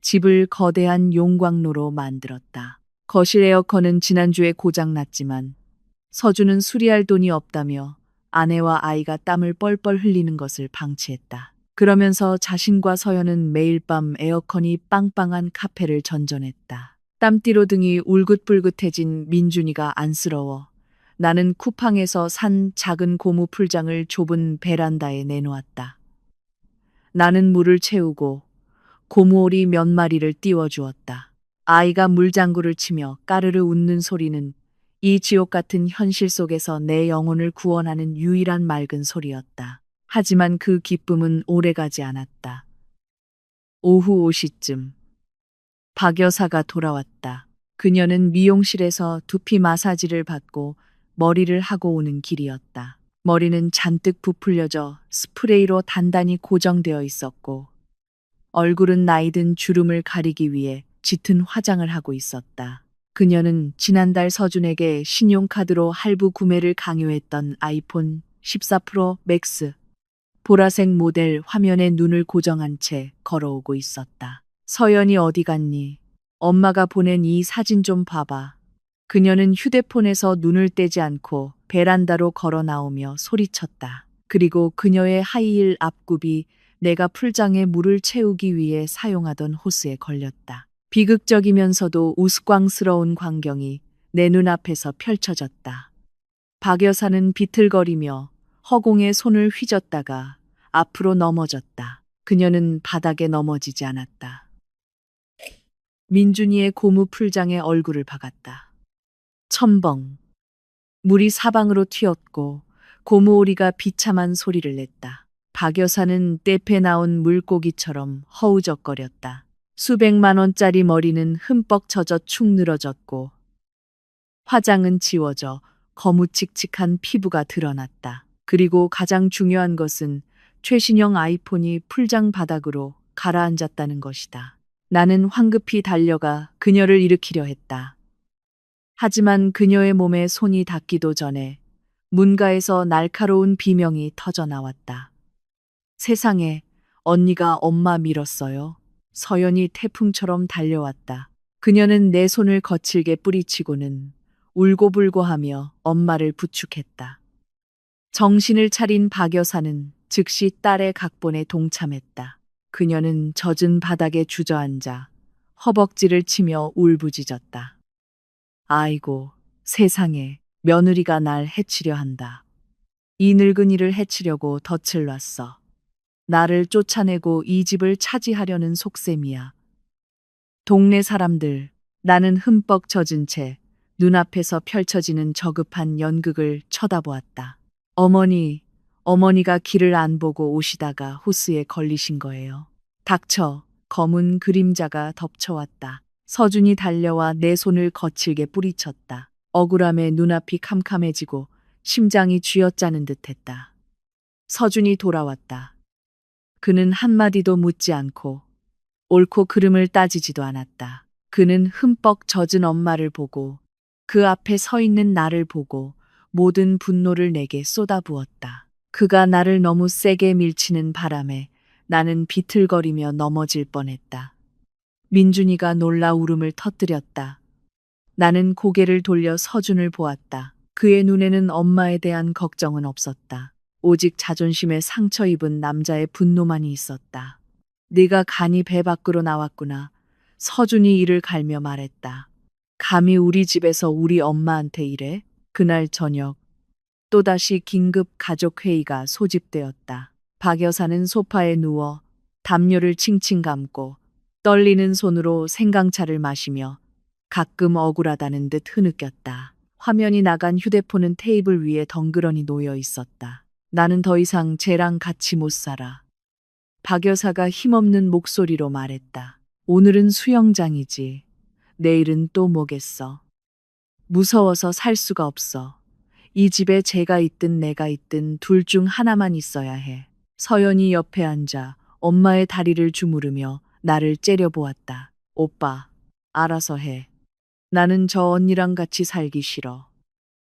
집을 거대한 용광로로 만들었다. 거실 에어컨은 지난주에 고장났지만 서준은 수리할 돈이 없다며 아내와 아이가 땀을 뻘뻘 흘리는 것을 방치했다. 그러면서 자신과 서연은 매일 밤 에어컨이 빵빵한 카페를 전전했다. 땀띠로 등이 울긋불긋해진 민준이가 안쓰러워 나는 쿠팡에서 산 작은 고무 풀장을 좁은 베란다에 내놓았다. 나는 물을 채우고 고무오리 몇 마리를 띄워주었다. 아이가 물장구를 치며 까르르 웃는 소리는 이 지옥 같은 현실 속에서 내 영혼을 구원하는 유일한 맑은 소리였다. 하지만 그 기쁨은 오래가지 않았다. 오후 5시쯤 박 여사가 돌아왔다. 그녀는 미용실에서 두피 마사지를 받고 머리를 하고 오는 길이었다. 머리는 잔뜩 부풀려져 스프레이로 단단히 고정되어 있었고 얼굴은 나이든 주름을 가리기 위해 짙은 화장을 하고 있었다. 그녀는 지난달 서준에게 신용카드로 할부 구매를 강요했던 아이폰 14 프로 맥스 보라색 모델 화면에 눈을 고정한 채 걸어오고 있었다. 서연이 어디 갔니? 엄마가 보낸 이 사진 좀 봐봐. 그녀는 휴대폰에서 눈을 떼지 않고 베란다로 걸어 나오며 소리쳤다. 그리고 그녀의 하이힐 앞굽이 내가 풀장에 물을 채우기 위해 사용하던 호스에 걸렸다. 비극적이면서도 우스꽝스러운 광경이 내 눈앞에서 펼쳐졌다. 박 여사는 비틀거리며 허공에 손을 휘젓다가 앞으로 넘어졌다. 그녀는 바닥에 넘어지지 않았다. 민준이의 고무 풀장에 얼굴을 박았다. 첨벙. 물이 사방으로 튀었고 고무오리가 비참한 소리를 냈다. 박 여사는 떼패 나온 물고기처럼 허우적거렸다. 수백만 원짜리 머리는 흠뻑 젖어 축 늘어졌고 화장은 지워져 거무칙칙한 피부가 드러났다. 그리고 가장 중요한 것은 최신형 아이폰이 풀장 바닥으로 가라앉았다는 것이다. 나는 황급히 달려가 그녀를 일으키려 했다. 하지만 그녀의 몸에 손이 닿기도 전에 문가에서 날카로운 비명이 터져 나왔다. 세상에, 언니가 엄마 밀었어요. 서연이 태풍처럼 달려왔다. 그녀는 내 손을 거칠게 뿌리치고는 울고불고하며 엄마를 부축했다. 정신을 차린 박 여사는 즉시 딸의 각본에 동참했다. 그녀는 젖은 바닥에 주저앉아 허벅지를 치며 울부짖었다. 아이고, 세상에, 며느리가 날 해치려 한다. 이 늙은이를 해치려고 덫을 놨어. 나를 쫓아내고 이 집을 차지하려는 속셈이야. 동네 사람들, 나는 흠뻑 젖은 채 눈앞에서 펼쳐지는 저급한 연극을 쳐다보았다. 어머니가 길을 안 보고 오시다가 호스에 걸리신 거예요. 닥쳐, 검은 그림자가 덮쳐왔다. 서준이 달려와 내 손을 거칠게 뿌리쳤다. 억울함에 눈앞이 캄캄해지고 심장이 쥐어짜는 듯했다. 서준이 돌아왔다. 그는 한마디도 묻지 않고 옳고 그름을 따지지도 않았다. 그는 흠뻑 젖은 엄마를 보고 그 앞에 서 있는 나를 보고 모든 분노를 내게 쏟아부었다. 그가 나를 너무 세게 밀치는 바람에 나는 비틀거리며 넘어질 뻔했다. 민준이가 놀라 울음을 터뜨렸다. 나는 고개를 돌려 서준을 보았다. 그의 눈에는 엄마에 대한 걱정은 없었다. 오직 자존심에 상처 입은 남자의 분노만이 있었다. 네가 간이 배 밖으로 나왔구나. 서준이 이를 갈며 말했다. 감히 우리 집에서 우리 엄마한테 이래? 그날 저녁 또다시 긴급 가족회의가 소집되었다. 박 여사는 소파에 누워 담요를 칭칭 감고 떨리는 손으로 생강차를 마시며 가끔 억울하다는 듯 흐느꼈다. 화면이 나간 휴대폰은 테이블 위에 덩그러니 놓여 있었다. 나는 더 이상 쟤랑 같이 못 살아. 박 여사가 힘없는 목소리로 말했다. 오늘은 수영장이지. 내일은 또 뭐겠어. 무서워서 살 수가 없어. 이 집에 쟤가 있든 내가 있든 둘 중 하나만 있어야 해. 서연이 옆에 앉아 엄마의 다리를 주무르며 나를 째려보았다. 오빠, 알아서 해. 나는 저 언니랑 같이 살기 싫어.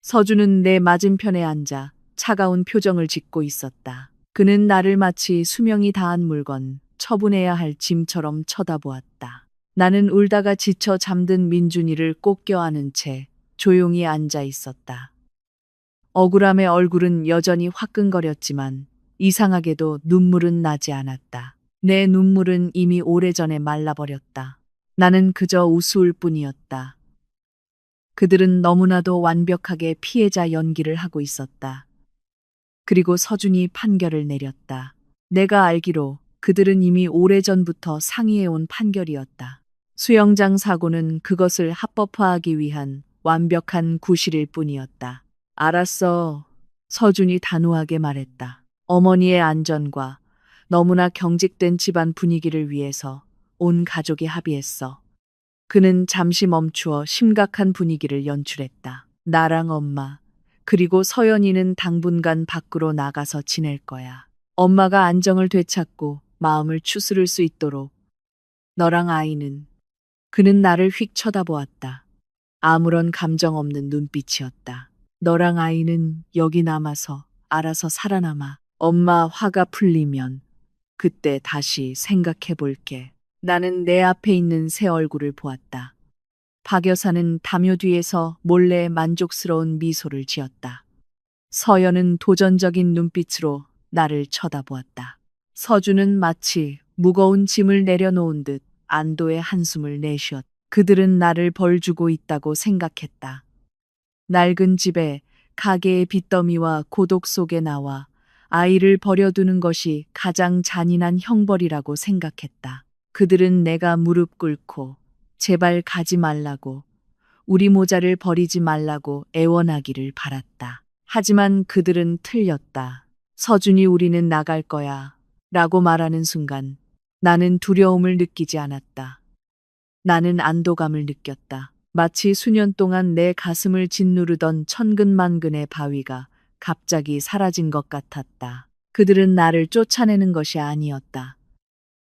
서준은 내 맞은편에 앉아 차가운 표정을 짓고 있었다. 그는 나를 마치 수명이 다한 물건, 처분해야 할 짐처럼 쳐다보았다. 나는 울다가 지쳐 잠든 민준이를 꼭 껴안은 채 조용히 앉아 있었다. 억울함의 얼굴은 여전히 화끈거렸지만 이상하게도 눈물은 나지 않았다. 내 눈물은 이미 오래전에 말라버렸다. 나는 그저 우스울 뿐이었다. 그들은 너무나도 완벽하게 피해자 연기를 하고 있었다. 그리고 서준이 판결을 내렸다. 내가 알기로 그들은 이미 오래전부터 상의해온 판결이었다. 수영장 사고는 그것을 합법화하기 위한 완벽한 구실일 뿐이었다. 알았어. 서준이 단호하게 말했다. 어머니의 안전과 너무나 경직된 집안 분위기를 위해서 온 가족이 합의했어. 그는 잠시 멈추어 심각한 분위기를 연출했다. 나랑 엄마, 그리고 서연이는 당분간 밖으로 나가서 지낼 거야. 엄마가 안정을 되찾고 마음을 추스를 수 있도록. 너랑 아이는. 그는 나를 휙 쳐다보았다. 아무런 감정 없는 눈빛이었다. 너랑 아이는 여기 남아서 알아서 살아남아. 엄마 화가 풀리면 그때 다시 생각해 볼게. 나는 내 앞에 있는 새 얼굴을 보았다. 박 여사는 담요 뒤에서 몰래 만족스러운 미소를 지었다. 서연은 도전적인 눈빛으로 나를 쳐다보았다. 서준은 마치 무거운 짐을 내려놓은 듯 안도의 한숨을 내쉬었다. 그들은 나를 벌주고 있다고 생각했다. 낡은 집에 가게의 빚더미와 고독 속에 나와 아이를 버려두는 것이 가장 잔인한 형벌이라고 생각했다. 그들은 내가 무릎 꿇고 제발 가지 말라고, 우리 모자를 버리지 말라고 애원하기를 바랐다. 하지만 그들은 틀렸다. 서준이 우리는 나갈 거야 라고 말하는 순간 나는 두려움을 느끼지 않았다. 나는 안도감을 느꼈다. 마치 수년 동안 내 가슴을 짓누르던 천근만근의 바위가 갑자기 사라진 것 같았다. 그들은 나를 쫓아내는 것이 아니었다.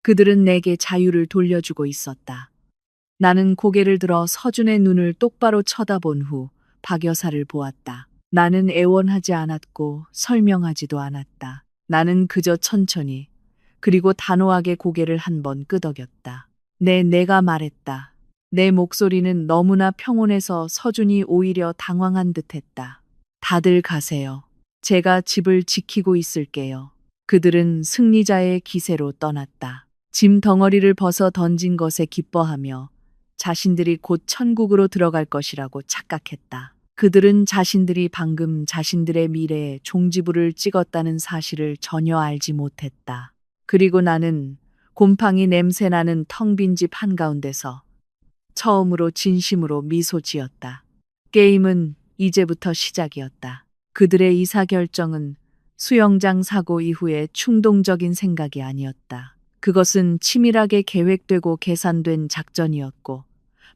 그들은 내게 자유를 돌려주고 있었다. 나는 고개를 들어 서준의 눈을 똑바로 쳐다본 후 박 여사를 보았다. 나는 애원하지 않았고 설명하지도 않았다. 나는 그저 천천히 그리고 단호하게 고개를 한 번 끄덕였다. 내가 말했다. 내 목소리는 너무나 평온해서 서준이 오히려 당황한 듯했다. 다들 가세요. 제가 집을 지키고 있을게요. 그들은 승리자의 기세로 떠났다. 짐 덩어리를 벗어 던진 것에 기뻐하며 자신들이 곧 천국으로 들어갈 것이라고 착각했다. 그들은 자신들이 방금 자신들의 미래에 종지부를 찍었다는 사실을 전혀 알지 못했다. 그리고 나는 곰팡이 냄새나는 텅 빈 집 한가운데서 처음으로 진심으로 미소 지었다. 게임은 이제부터 시작이었다. 그들의 의사결정은 수영장 사고 이후의 충동적인 생각이 아니었다. 그것은 치밀하게 계획되고 계산된 작전이었고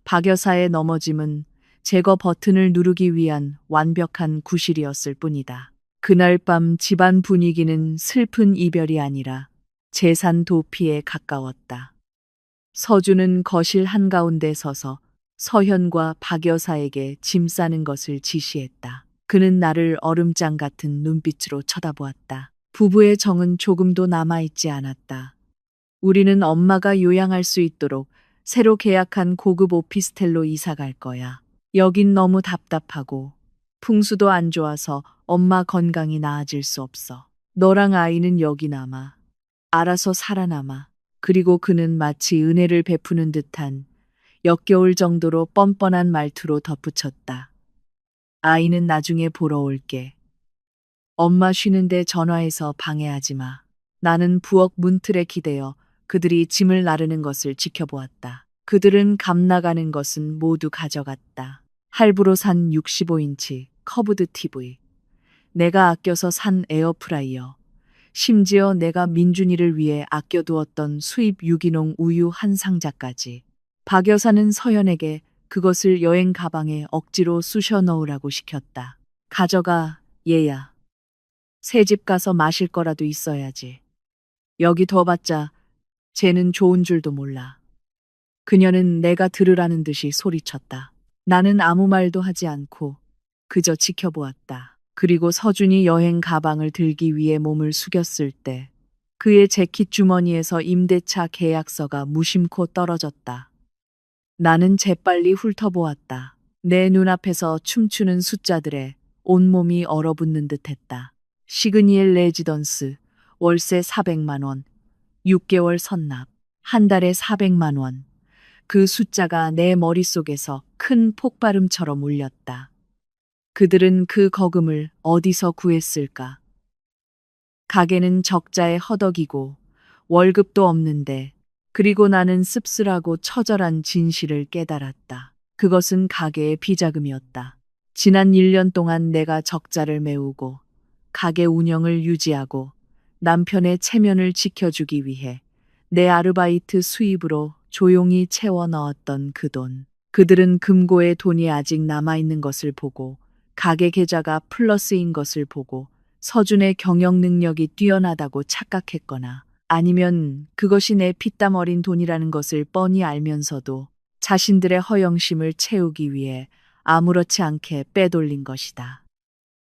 박 여사의 넘어짐은 제거 버튼을 누르기 위한 완벽한 구실이었을 뿐이다. 그날 밤 집안 분위기는 슬픈 이별이 아니라 재산 도피에 가까웠다. 서준은 거실 한가운데 서서 서현과 박 여사에게 짐 싸는 것을 지시했다. 그는 나를 얼음장 같은 눈빛으로 쳐다보았다. 부부의 정은 조금도 남아있지 않았다. 우리는 엄마가 요양할 수 있도록 새로 계약한 고급 오피스텔로 이사 갈 거야. 여긴 너무 답답하고 풍수도 안 좋아서 엄마 건강이 나아질 수 없어. 너랑 아이는 여기 남아. 알아서 살아남아. 그리고 그는 마치 은혜를 베푸는 듯한 역겨울 정도로 뻔뻔한 말투로 덧붙였다. 아이는 나중에 보러 올게. 엄마 쉬는데 전화해서 방해하지 마. 나는 부엌 문틀에 기대어 그들이 짐을 나르는 것을 지켜보았다. 그들은 감 나가는 것은 모두 가져갔다. 할부로 산 65인치 커브드 TV, 내가 아껴서 산 에어프라이어, 심지어 내가 민준이를 위해 아껴두었던 수입 유기농 우유 한 상자까지. 박 여사는 서연에게 그것을 여행 가방에 억지로 쑤셔 넣으라고 시켰다. 가져가, 얘야. 새집 가서 마실 거라도 있어야지. 여기 둬봤자 쟤는 좋은 줄도 몰라. 그녀는 내가 들으라는 듯이 소리쳤다. 나는 아무 말도 하지 않고 그저 지켜보았다. 그리고 서준이 여행 가방을 들기 위해 몸을 숙였을 때 그의 재킷 주머니에서 임대차 계약서가 무심코 떨어졌다. 나는 재빨리 훑어보았다. 내 눈앞에서 춤추는 숫자들에 온몸이 얼어붙는 듯했다. 시그니엘 레지던스, 월세 400만 원, 6개월 선납, 한 달에 400만 원. 그 숫자가 내 머릿속에서 큰 폭발음처럼 울렸다. 그들은 그 거금을 어디서 구했을까? 가게는 적자에 허덕이고 월급도 없는데, 그리고 나는 씁쓸하고 처절한 진실을 깨달았다. 그것은 가게의 비자금이었다. 지난 1년 동안 내가 적자를 메우고 가게 운영을 유지하고 남편의 체면을 지켜주기 위해 내 아르바이트 수입으로 조용히 채워 넣었던 그 돈. 그들은 금고에 돈이 아직 남아있는 것을 보고 가게 계좌가 플러스인 것을 보고 서준의 경영 능력이 뛰어나다고 착각했거나 아니면 그것이 내 피땀 어린 돈이라는 것을 뻔히 알면서도 자신들의 허영심을 채우기 위해 아무렇지 않게 빼돌린 것이다.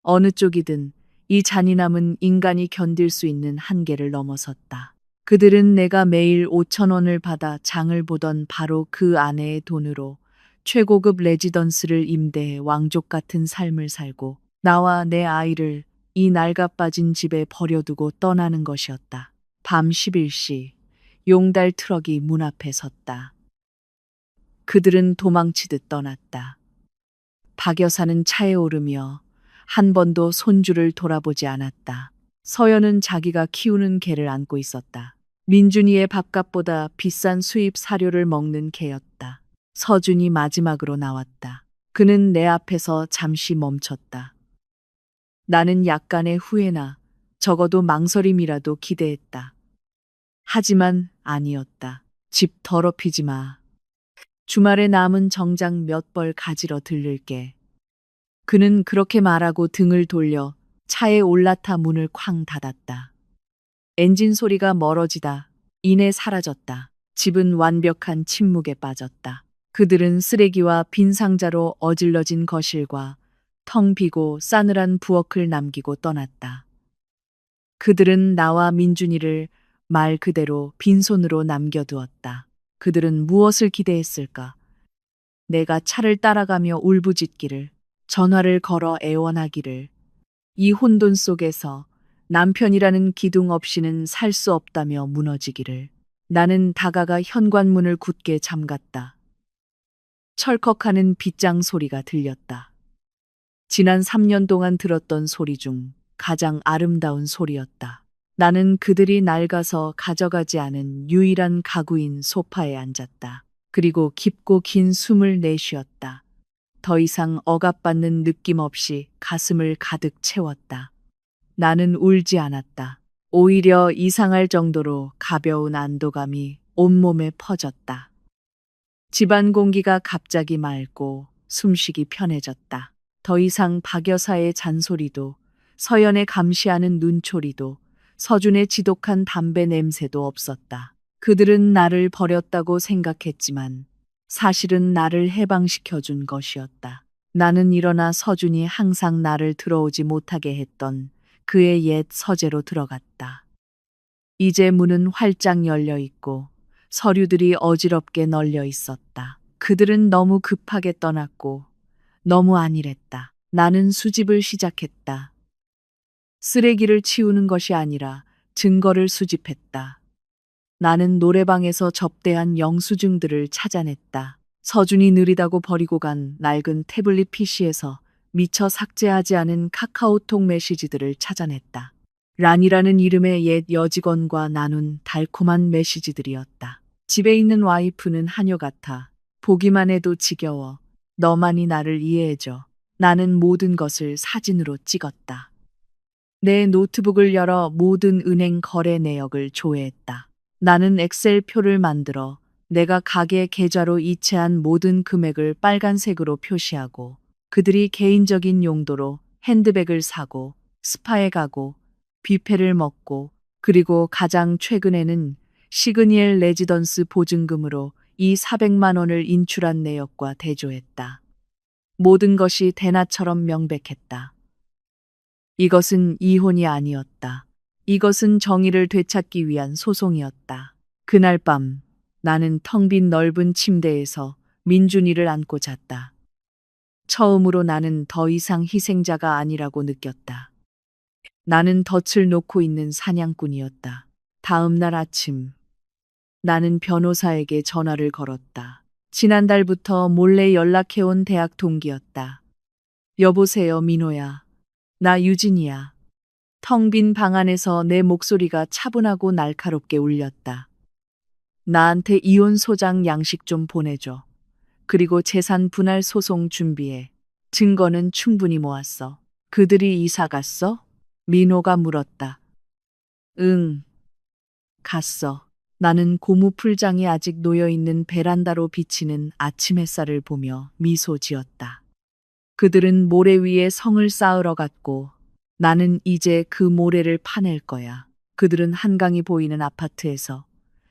어느 쪽이든 이 잔인함은 인간이 견딜 수 있는 한계를 넘어섰다. 그들은 내가 매일 5천 원을 받아 장을 보던 바로 그 아내의 돈으로 최고급 레지던스를 임대해 왕족 같은 삶을 살고 나와 내 아이를 이 낡아빠진 집에 버려두고 떠나는 것이었다. 밤 11시 용달 트럭이 문 앞에 섰다. 그들은 도망치듯 떠났다. 박 여사는 차에 오르며 한 번도 손주를 돌아보지 않았다. 서연은 자기가 키우는 개를 안고 있었다. 민준이의 밥값보다 비싼 수입 사료를 먹는 개였다. 서준이 마지막으로 나왔다. 그는 내 앞에서 잠시 멈췄다. 나는 약간의 후회나 적어도 망설임이라도 기대했다. 하지만 아니었다. 집 더럽히지 마. 주말에 남은 정장 몇 벌 가지러 들를게. 그는 그렇게 말하고 등을 돌려 차에 올라타 문을 쾅 닫았다. 엔진 소리가 멀어지다 이내 사라졌다. 집은 완벽한 침묵에 빠졌다. 그들은 쓰레기와 빈 상자로 어질러진 거실과 텅 비고 싸늘한 부엌을 남기고 떠났다. 그들은 나와 민준이를 말 그대로 빈손으로 남겨두었다. 그들은 무엇을 기대했을까? 내가 차를 따라가며 울부짖기를, 전화를 걸어 애원하기를, 이 혼돈 속에서 남편이라는 기둥 없이는 살 수 없다며 무너지기를. 나는 다가가 현관문을 굳게 잠갔다. 철컥하는 빗장 소리가 들렸다. 지난 3년 동안 들었던 소리 중 가장 아름다운 소리였다. 나는 그들이 낡아서 가져가지 않은 유일한 가구인 소파에 앉았다. 그리고 깊고 긴 숨을 내쉬었다. 더 이상 억압받는 느낌 없이 가슴을 가득 채웠다. 나는 울지 않았다. 오히려 이상할 정도로 가벼운 안도감이 온몸에 퍼졌다. 집안 공기가 갑자기 맑고 숨쉬기 편해졌다. 더 이상 박 여사의 잔소리도, 서연의 감시하는 눈초리도, 서준의 지독한 담배 냄새도 없었다. 그들은 나를 버렸다고 생각했지만 사실은 나를 해방시켜준 것이었다. 나는 일어나 서준이 항상 나를 들어오지 못하게 했던 그의 옛 서재로 들어갔다. 이제 문은 활짝 열려 있고 서류들이 어지럽게 널려 있었다. 그들은 너무 급하게 떠났고 너무 안일했다. 나는 수집을 시작했다. 쓰레기를 치우는 것이 아니라 증거를 수집했다. 나는 노래방에서 접대한 영수증들을 찾아냈다. 서준이 느리다고 버리고 간 낡은 태블릿 PC에서 미처 삭제하지 않은 카카오톡 메시지들을 찾아냈다. 란이라는 이름의 옛 여직원과 나눈 달콤한 메시지들이었다. 집에 있는 와이프는 하녀 같아. 보기만 해도 지겨워. 너만이 나를 이해해줘. 나는 모든 것을 사진으로 찍었다. 내 노트북을 열어 모든 은행 거래 내역을 조회했다. 나는 엑셀표를 만들어 내가 가게 계좌로 이체한 모든 금액을 빨간색으로 표시하고 그들이 개인적인 용도로 핸드백을 사고 스파에 가고 뷔페를 먹고 그리고 가장 최근에는 시그니엘 레지던스 보증금으로 이 400만 원을 인출한 내역과 대조했다. 모든 것이 대낮처럼 명백했다. 이것은 이혼이 아니었다. 이것은 정의를 되찾기 위한 소송이었다. 그날 밤 나는 텅 빈 넓은 침대에서 민준이를 안고 잤다. 처음으로 나는 더 이상 희생자가 아니라고 느꼈다. 나는 덫을 놓고 있는 사냥꾼이었다. 다음 날 아침 나는 변호사에게 전화를 걸었다. 지난달부터 몰래 연락해온 대학 동기였다. 여보세요, 민호야. 나 유진이야. 텅 빈 방 안에서 내 목소리가 차분하고 날카롭게 울렸다. 나한테 이혼 소장 양식 좀 보내줘. 그리고 재산 분할 소송 준비해. 증거는 충분히 모았어. 그들이 이사 갔어? 민호가 물었다. 응, 갔어. 나는 고무 풀장이 아직 놓여있는 베란다로 비치는 아침 햇살을 보며 미소 지었다. 그들은 모래 위에 성을 쌓으러 갔고 나는 이제 그 모래를 파낼 거야. 그들은 한강이 보이는 아파트에서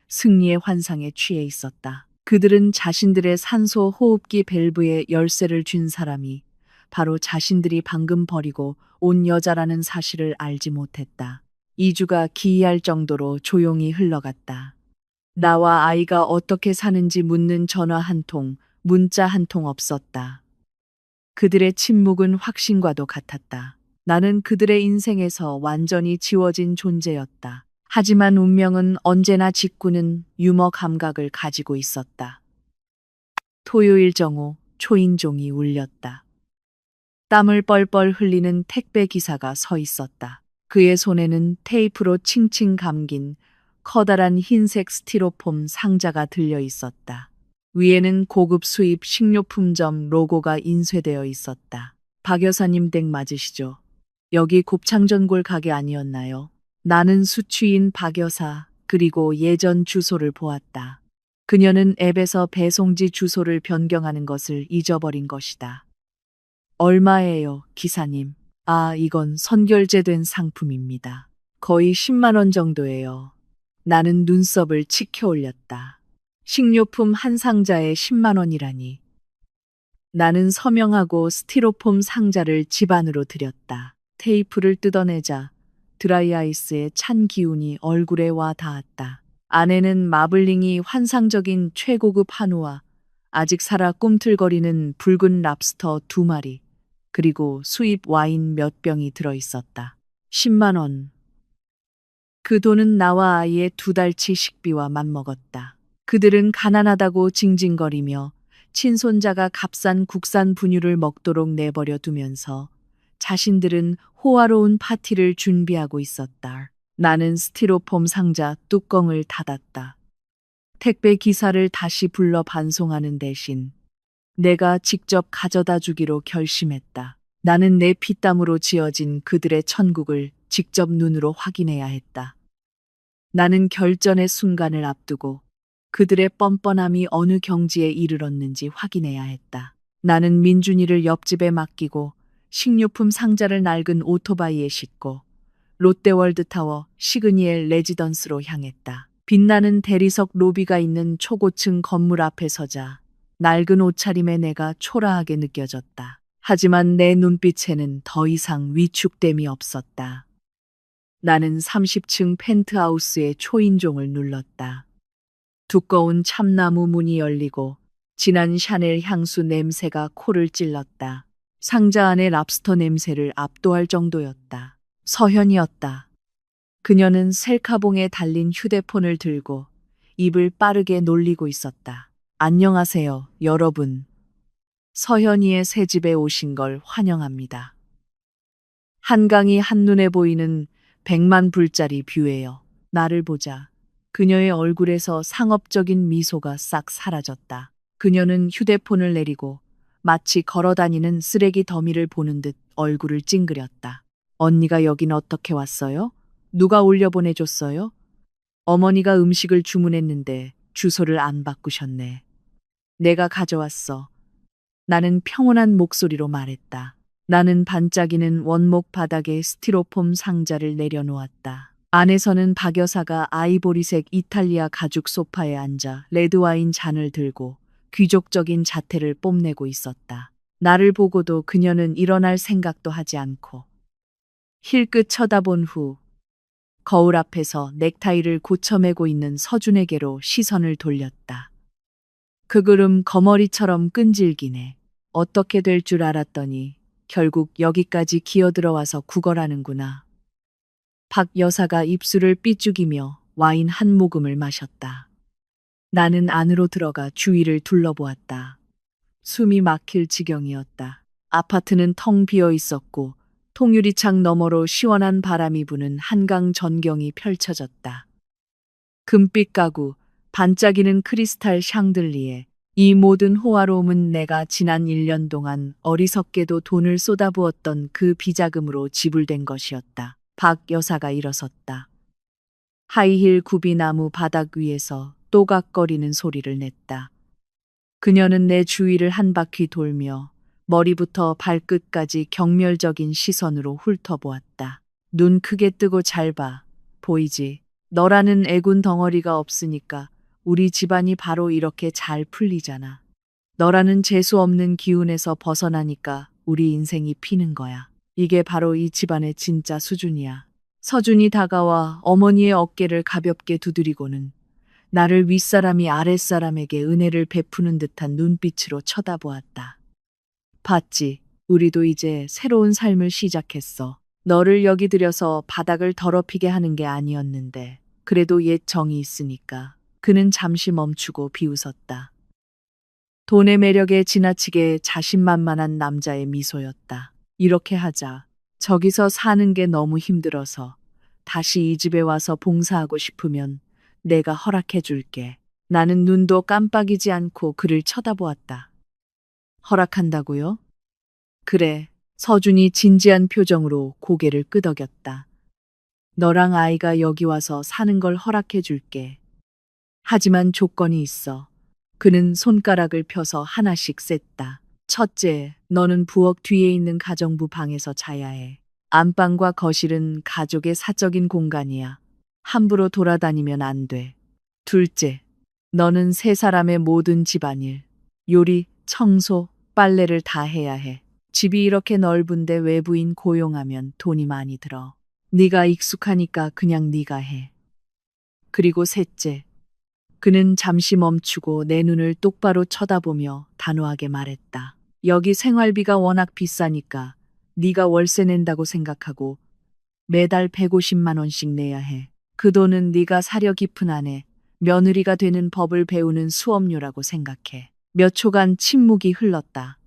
승리의 환상에 취해 있었다. 그들은 자신들의 산소 호흡기 밸브에 열쇠를 쥔 사람이 바로 자신들이 방금 버리고 온 여자라는 사실을 알지 못했다. 2주가 기이할 정도로 조용히 흘러갔다. 나와 아이가 어떻게 사는지 묻는 전화 한 통, 문자 한 통 없었다. 그들의 침묵은 확신과도 같았다. 나는 그들의 인생에서 완전히 지워진 존재였다. 하지만 운명은 언제나 직구는 유머 감각을 가지고 있었다. 토요일 정오 초인종이 울렸다. 땀을 뻘뻘 흘리는 택배 기사가 서 있었다. 그의 손에는 테이프로 칭칭 감긴 커다란 흰색 스티로폼 상자가 들려 있었다. 위에는 고급 수입 식료품점 로고가 인쇄되어 있었다. 박 여사님 댁 맞으시죠? 여기 곱창전골 가게 아니었나요? 나는 수취인 박 여사 그리고 예전 주소를 보았다. 그녀는 앱에서 배송지 주소를 변경하는 것을 잊어버린 것이다. 얼마예요, 기사님? 아, 이건 선결제된 상품입니다. 거의 10만 원 정도예요. 나는 눈썹을 치켜 올렸다. 식료품 한 상자에 10만 원이라니. 나는 서명하고 스티로폼 상자를 집 안으로 들였다. 테이프를 뜯어내자 드라이아이스의 찬 기운이 얼굴에 와 닿았다. 안에는 마블링이 환상적인 최고급 한우와 아직 살아 꿈틀거리는 붉은 랍스터 2마리, 그리고 수입 와인 몇 병이 들어 있었다. 10만 원. 그 돈은 나와 아이의 2달치 식비와 맞먹었다. 그들은 가난하다고 징징거리며 친손자가 값싼 국산 분유를 먹도록 내버려 두면서 자신들은 호화로운 파티를 준비하고 있었다. 나는 스티로폼 상자 뚜껑을 닫았다. 택배 기사를 다시 불러 반송하는 대신 내가 직접 가져다 주기로 결심했다. 나는 내 피땀으로 지어진 그들의 천국을 직접 눈으로 확인해야 했다. 나는 결전의 순간을 앞두고 그들의 뻔뻔함이 어느 경지에 이르렀는지 확인해야 했다. 나는 민준이를 옆집에 맡기고 식료품 상자를 낡은 오토바이에 싣고 롯데월드타워 시그니엘 레지던스로 향했다. 빛나는 대리석 로비가 있는 초고층 건물 앞에 서자 낡은 옷차림의 내가 초라하게 느껴졌다. 하지만 내 눈빛에는 더 이상 위축됨이 없었다. 나는 30층 펜트하우스의 초인종을 눌렀다. 두꺼운 참나무 문이 열리고 진한 샤넬 향수 냄새가 코를 찔렀다. 상자 안의 랍스터 냄새를 압도할 정도였다. 서현이었다. 그녀는 셀카봉에 달린 휴대폰을 들고 입을 빠르게 놀리고 있었다. 안녕하세요, 여러분. 서현이의 새 집에 오신 걸 환영합니다. 한강이 한눈에 보이는 100만 불짜리 뷰예요. 나를 보자 그녀의 얼굴에서 상업적인 미소가 싹 사라졌다. 그녀는 휴대폰을 내리고 마치 걸어다니는 쓰레기 더미를 보는 듯 얼굴을 찡그렸다. 언니가 여긴 어떻게 왔어요? 누가 올려보내줬어요? 어머니가 음식을 주문했는데 주소를 안 바꾸셨네. 내가 가져왔어. 나는 평온한 목소리로 말했다. 나는 반짝이는 원목 바닥에 스티로폼 상자를 내려놓았다. 안에서는 박 여사가 아이보리색 이탈리아 가죽 소파에 앉아 레드와인 잔을 들고 귀족적인 자태를 뽐내고 있었다. 나를 보고도 그녀는 일어날 생각도 하지 않고 힐끗 쳐다본 후 거울 앞에서 넥타이를 고쳐매고 있는 서준에게로 시선을 돌렸다. 그 그름 거머리처럼 끈질기네. 어떻게 될 줄 알았더니 결국 여기까지 기어들어와서 구걸하는구나. 박 여사가 입술을 삐죽이며 와인 한 모금을 마셨다. 나는 안으로 들어가 주위를 둘러보았다. 숨이 막힐 지경이었다. 아파트는 텅 비어 있었고 통유리창 너머로 시원한 바람이 부는 한강 전경이 펼쳐졌다. 금빛 가구, 반짝이는 크리스탈 샹들리에 이 모든 호화로움은 내가 지난 1년 동안 어리석게도 돈을 쏟아부었던 그 비자금으로 지불된 것이었다. 박 여사가 일어섰다. 하이힐 굽이 나무 바닥 위에서 또각거리는 소리를 냈다. 그녀는 내 주위를 한 바퀴 돌며 머리부터 발끝까지 경멸적인 시선으로 훑어보았다. 눈 크게 뜨고 잘 봐. 보이지? 너라는 애군 덩어리가 없으니까 우리 집안이 바로 이렇게 잘 풀리잖아. 너라는 재수 없는 기운에서 벗어나니까 우리 인생이 피는 거야. 이게 바로 이 집안의 진짜 수준이야. 서준이 다가와 어머니의 어깨를 가볍게 두드리고는 나를 윗사람이 아랫사람에게 은혜를 베푸는 듯한 눈빛으로 쳐다보았다. 봤지? 우리도 이제 새로운 삶을 시작했어. 너를 여기 들여서 바닥을 더럽히게 하는 게 아니었는데 그래도 옛 정이 있으니까. 그는 잠시 멈추고 비웃었다. 돈의 매력에 지나치게 자신만만한 남자의 미소였다. 이렇게 하자. 저기서 사는 게 너무 힘들어서 다시 이 집에 와서 봉사하고 싶으면 내가 허락해 줄게. 나는 눈도 깜빡이지 않고 그를 쳐다보았다. 허락한다고요? 그래. 서준이 진지한 표정으로 고개를 끄덕였다. 너랑 아이가 여기 와서 사는 걸 허락해 줄게. 하지만 조건이 있어. 그는 손가락을 펴서 하나씩 셌다. 첫째, 너는 부엌 뒤에 있는 가정부 방에서 자야 해. 안방과 거실은 가족의 사적인 공간이야. 함부로 돌아다니면 안 돼. 둘째, 너는 세 사람의 모든 집안일, 요리, 청소, 빨래를 다 해야 해. 집이 이렇게 넓은데 외부인 고용하면 돈이 많이 들어. 네가 익숙하니까 그냥 네가 해. 그리고 셋째, 그는 잠시 멈추고 내 눈을 똑바로 쳐다보며 단호하게 말했다. 여기 생활비가 워낙 비싸니까 네가 월세 낸다고 생각하고 매달 150만 원씩 내야 해. 그 돈은 네가 사려 깊은 아내, 며느리가 되는 법을 배우는 수업료라고 생각해. 몇 초간 침묵이 흘렀다.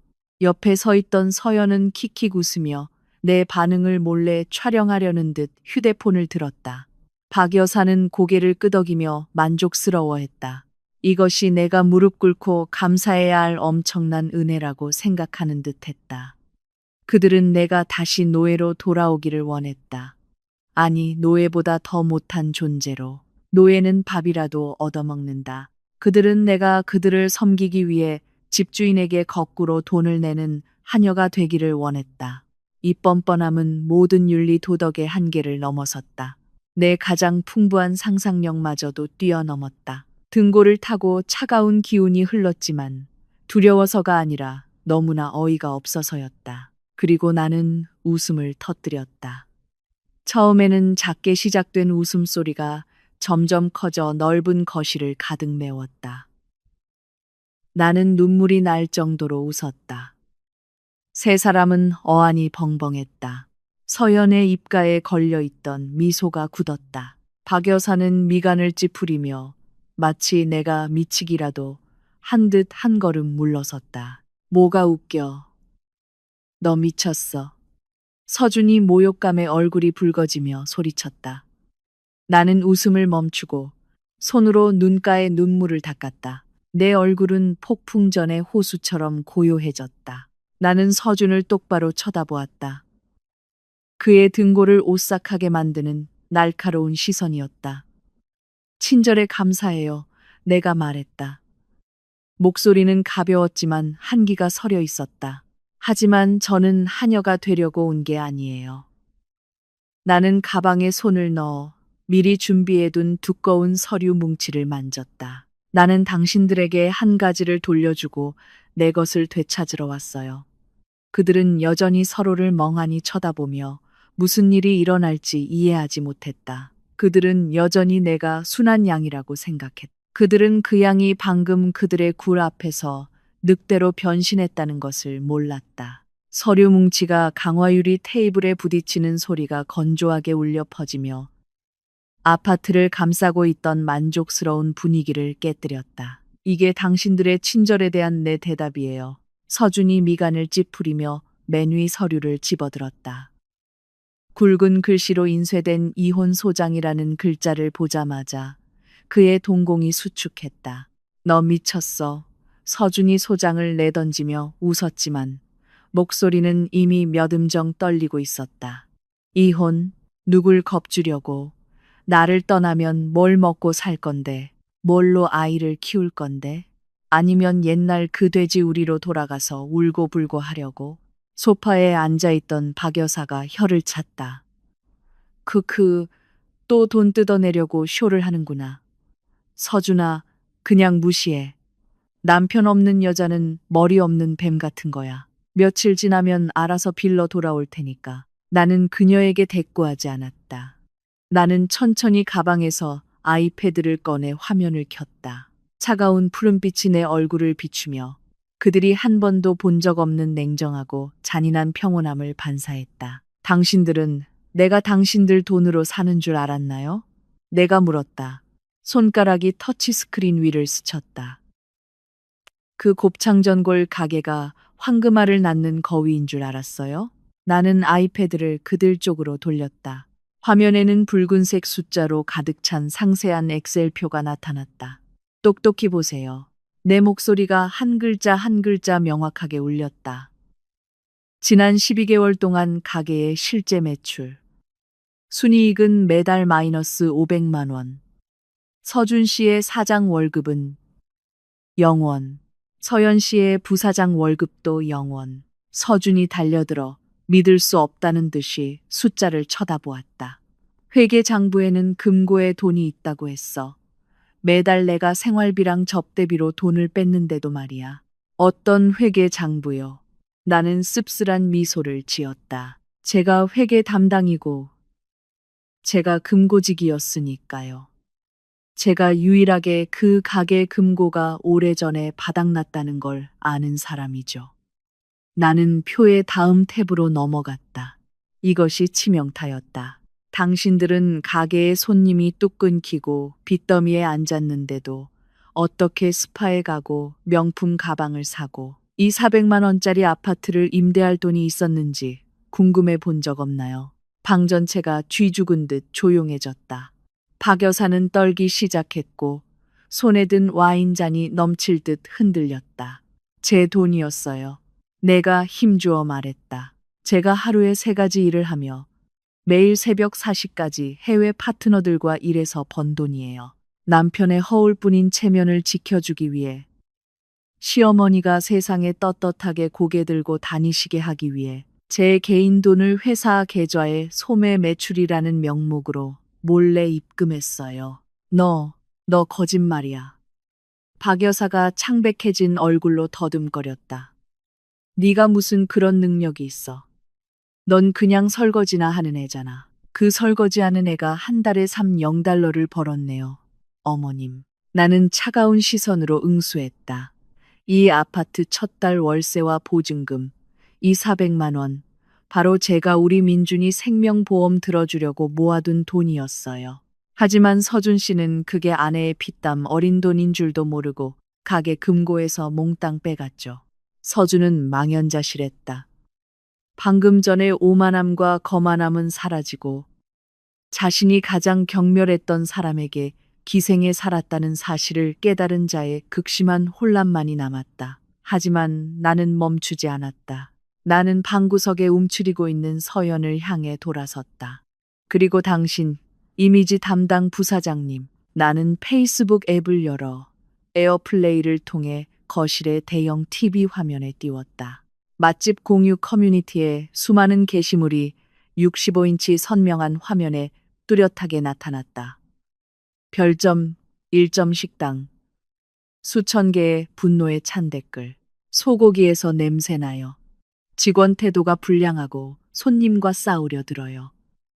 옆에 서 있던 서연은 킥킥 웃으며 내 반응을 몰래 촬영하려는 듯 휴대폰을 들었다. 박 여사는 고개를 끄덕이며 만족스러워했다. 이것이 내가 무릎 꿇고 감사해야 할 엄청난 은혜라고 생각하는 듯했다. 그들은 내가 다시 노예로 돌아오기를 원했다. 아니, 노예보다 더 못한 존재로. 노예는 밥이라도 얻어먹는다. 그들은 내가 그들을 섬기기 위해 집주인에게 거꾸로 돈을 내는 하녀가 되기를 원했다. 이 뻔뻔함은 모든 윤리 도덕의 한계를 넘어섰다. 내 가장 풍부한 상상력마저도 뛰어넘었다. 등골을 타고 차가운 기운이 흘렀지만 두려워서가 아니라 너무나 어이가 없어서였다. 그리고 나는 웃음을 터뜨렸다. 처음에는 작게 시작된 웃음소리가 점점 커져 넓은 거실을 가득 메웠다. 나는 눈물이 날 정도로 웃었다. 세 사람은 어안이 벙벙했다. 서연의 입가에 걸려있던 미소가 굳었다. 박 여사는 미간을 찌푸리며 마치 내가 미치기라도 한 듯 한 걸음 물러섰다. 뭐가 웃겨? 너 미쳤어. 서준이 모욕감에 얼굴이 붉어지며 소리쳤다. 나는 웃음을 멈추고 손으로 눈가에 눈물을 닦았다. 내 얼굴은 폭풍 전의 호수처럼 고요해졌다. 나는 서준을 똑바로 쳐다보았다. 그의 등골을 오싹하게 만드는 날카로운 시선이었다. 친절에 감사해요. 내가 말했다. 목소리는 가벼웠지만 한기가 서려 있었다. 하지만 저는 하녀가 되려고 온 게 아니에요. 나는 가방에 손을 넣어 미리 준비해둔 두꺼운 서류 뭉치를 만졌다. 나는 당신들에게 한 가지를 돌려주고 내 것을 되찾으러 왔어요. 그들은 여전히 서로를 멍하니 쳐다보며 무슨 일이 일어날지 이해하지 못했다. 그들은 여전히 내가 순한 양이라고 생각했다. 그들은 그 양이 방금 그들의 굴 앞에서 늑대로 변신했다는 것을 몰랐다. 서류 뭉치가 강화유리 테이블에 부딪히는 소리가 건조하게 울려 퍼지며 아파트를 감싸고 있던 만족스러운 분위기를 깨뜨렸다. 이게 당신들의 친절에 대한 내 대답이에요. 서준이 미간을 찌푸리며 맨 위 서류를 집어들었다. 굵은 글씨로 인쇄된 이혼 소장이라는 글자를 보자마자 그의 동공이 수축했다. 너 미쳤어. 서준이 소장을 내던지며 웃었지만 목소리는 이미 몇 음정 떨리고 있었다. 이혼? 누굴 겁주려고? 나를 떠나면 뭘 먹고 살 건데? 뭘로 아이를 키울 건데? 아니면 옛날 그 돼지 우리로 돌아가서 울고불고 하려고? 소파에 앉아있던 박 여사가 혀를 찼다. 또 돈 뜯어내려고 쇼를 하는구나. 서준아, 그냥 무시해. 남편 없는 여자는 머리 없는 뱀 같은 거야. 며칠 지나면 알아서 빌러 돌아올 테니까. 나는 그녀에게 대꾸하지 않았다. 나는 천천히 가방에서 아이패드를 꺼내 화면을 켰다. 차가운 푸른빛이 내 얼굴을 비추며 그들이 한 번도 본 적 없는 냉정하고 잔인한 평온함을 반사했다. 당신들은 내가 당신들 돈으로 사는 줄 알았나요? 내가 물었다. 손가락이 터치스크린 위를 스쳤다. 그 곱창전골 가게가 황금알을 낳는 거위인 줄 알았어요? 나는 아이패드를 그들 쪽으로 돌렸다. 화면에는 붉은색 숫자로 가득 찬 상세한 엑셀표가 나타났다. 똑똑히 보세요. 내 목소리가 한 글자 한 글자 명확하게 울렸다. 지난 12개월 동안 가게의 실제 매출. 순이익은 매달 마이너스 500만 원. 서준 씨의 사장 월급은 0원. 서연 씨의 부사장 월급도 0원. 서준이 달려들어 믿을 수 없다는 듯이 숫자를 쳐다보았다. 회계 장부에는 금고에 돈이 있다고 했어. 매달 내가 생활비랑 접대비로 돈을 뺐는데도 말이야. 어떤 회계 장부요? 나는 씁쓸한 미소를 지었다. 제가 회계 담당이고 제가 금고직이었으니까요. 제가 유일하게 그 가게 금고가 오래전에 바닥났다는 걸 아는 사람이죠. 나는 표의 다음 탭으로 넘어갔다. 이것이 치명타였다. 당신들은 가게에 손님이 뚝 끊기고 빚더미에 앉았는데도 어떻게 스파에 가고 명품 가방을 사고 이 400만 원짜리 아파트를 임대할 돈이 있었는지 궁금해 본 적 없나요? 방 전체가 쥐 죽은 듯 조용해졌다. 박 여사는 떨기 시작했고 손에 든 와인잔이 넘칠 듯 흔들렸다. 제 돈이었어요. 내가 힘주어 말했다. 제가 하루에 3가지 일을 하며 매일 새벽 4시까지 해외 파트너들과 일해서 번 돈이에요. 남편의 허울뿐인 체면을 지켜주기 위해, 시어머니가 세상에 떳떳하게 고개 들고 다니시게 하기 위해 제 개인 돈을 회사 계좌에 소매 매출이라는 명목으로 몰래 입금했어요. 너 거짓말이야. 박 여사가 창백해진 얼굴로 더듬거렸다. 네가 무슨 그런 능력이 있어. 넌 그냥 설거지나 하는 애잖아. 그 설거지하는 애가 한 달에 0달러를 벌었네요. 어머님. 나는 차가운 시선으로 응수했다. 이 아파트 첫 달 월세와 보증금, 이 400만 원, 바로 제가 우리 민준이 생명보험 들어주려고 모아둔 돈이었어요. 하지만 서준 씨는 그게 아내의 피땀 어린 돈인 줄도 모르고 가게 금고에서 몽땅 빼갔죠. 서준은 망연자실했다. 방금 전에 오만함과 거만함은 사라지고 자신이 가장 경멸했던 사람에게 기생해 살았다는 사실을 깨달은 자의 극심한 혼란만이 남았다. 하지만 나는 멈추지 않았다. 나는 방구석에 움츠리고 있는 서연을 향해 돌아섰다. 그리고 당신, 이미지 담당 부사장님, 나는 페이스북 앱을 열어 에어플레이를 통해 거실의 대형 TV 화면에 띄웠다. 맛집 공유 커뮤니티에 수많은 게시물이 65인치 선명한 화면에 뚜렷하게 나타났다. 별점, 1점 식당, 수천 개의 분노에 찬 댓글, 소고기에서 냄새나요. 직원 태도가 불량하고 손님과 싸우려 들어요.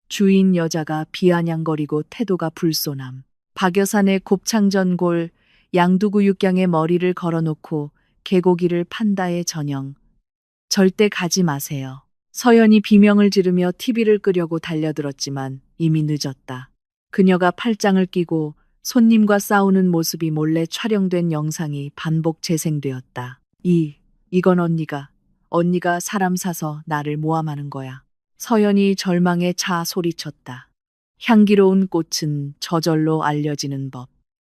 주인 여자가 비아냥거리고 태도가 불손함. 박여산의 곱창전골, 양두구 육경에 머리를 걸어놓고 개고기를 판다의 전형. 절대 가지 마세요. 서연이 비명을 지르며 TV를 끄려고 달려들었지만 이미 늦었다. 그녀가 팔짱을 끼고 손님과 싸우는 모습이 몰래 촬영된 영상이 반복 재생되었다. 이건 언니가 사람 사서 나를 모함하는 거야. 서연이 절망에 차 소리쳤다. 향기로운 꽃은 저절로 알려지는 법.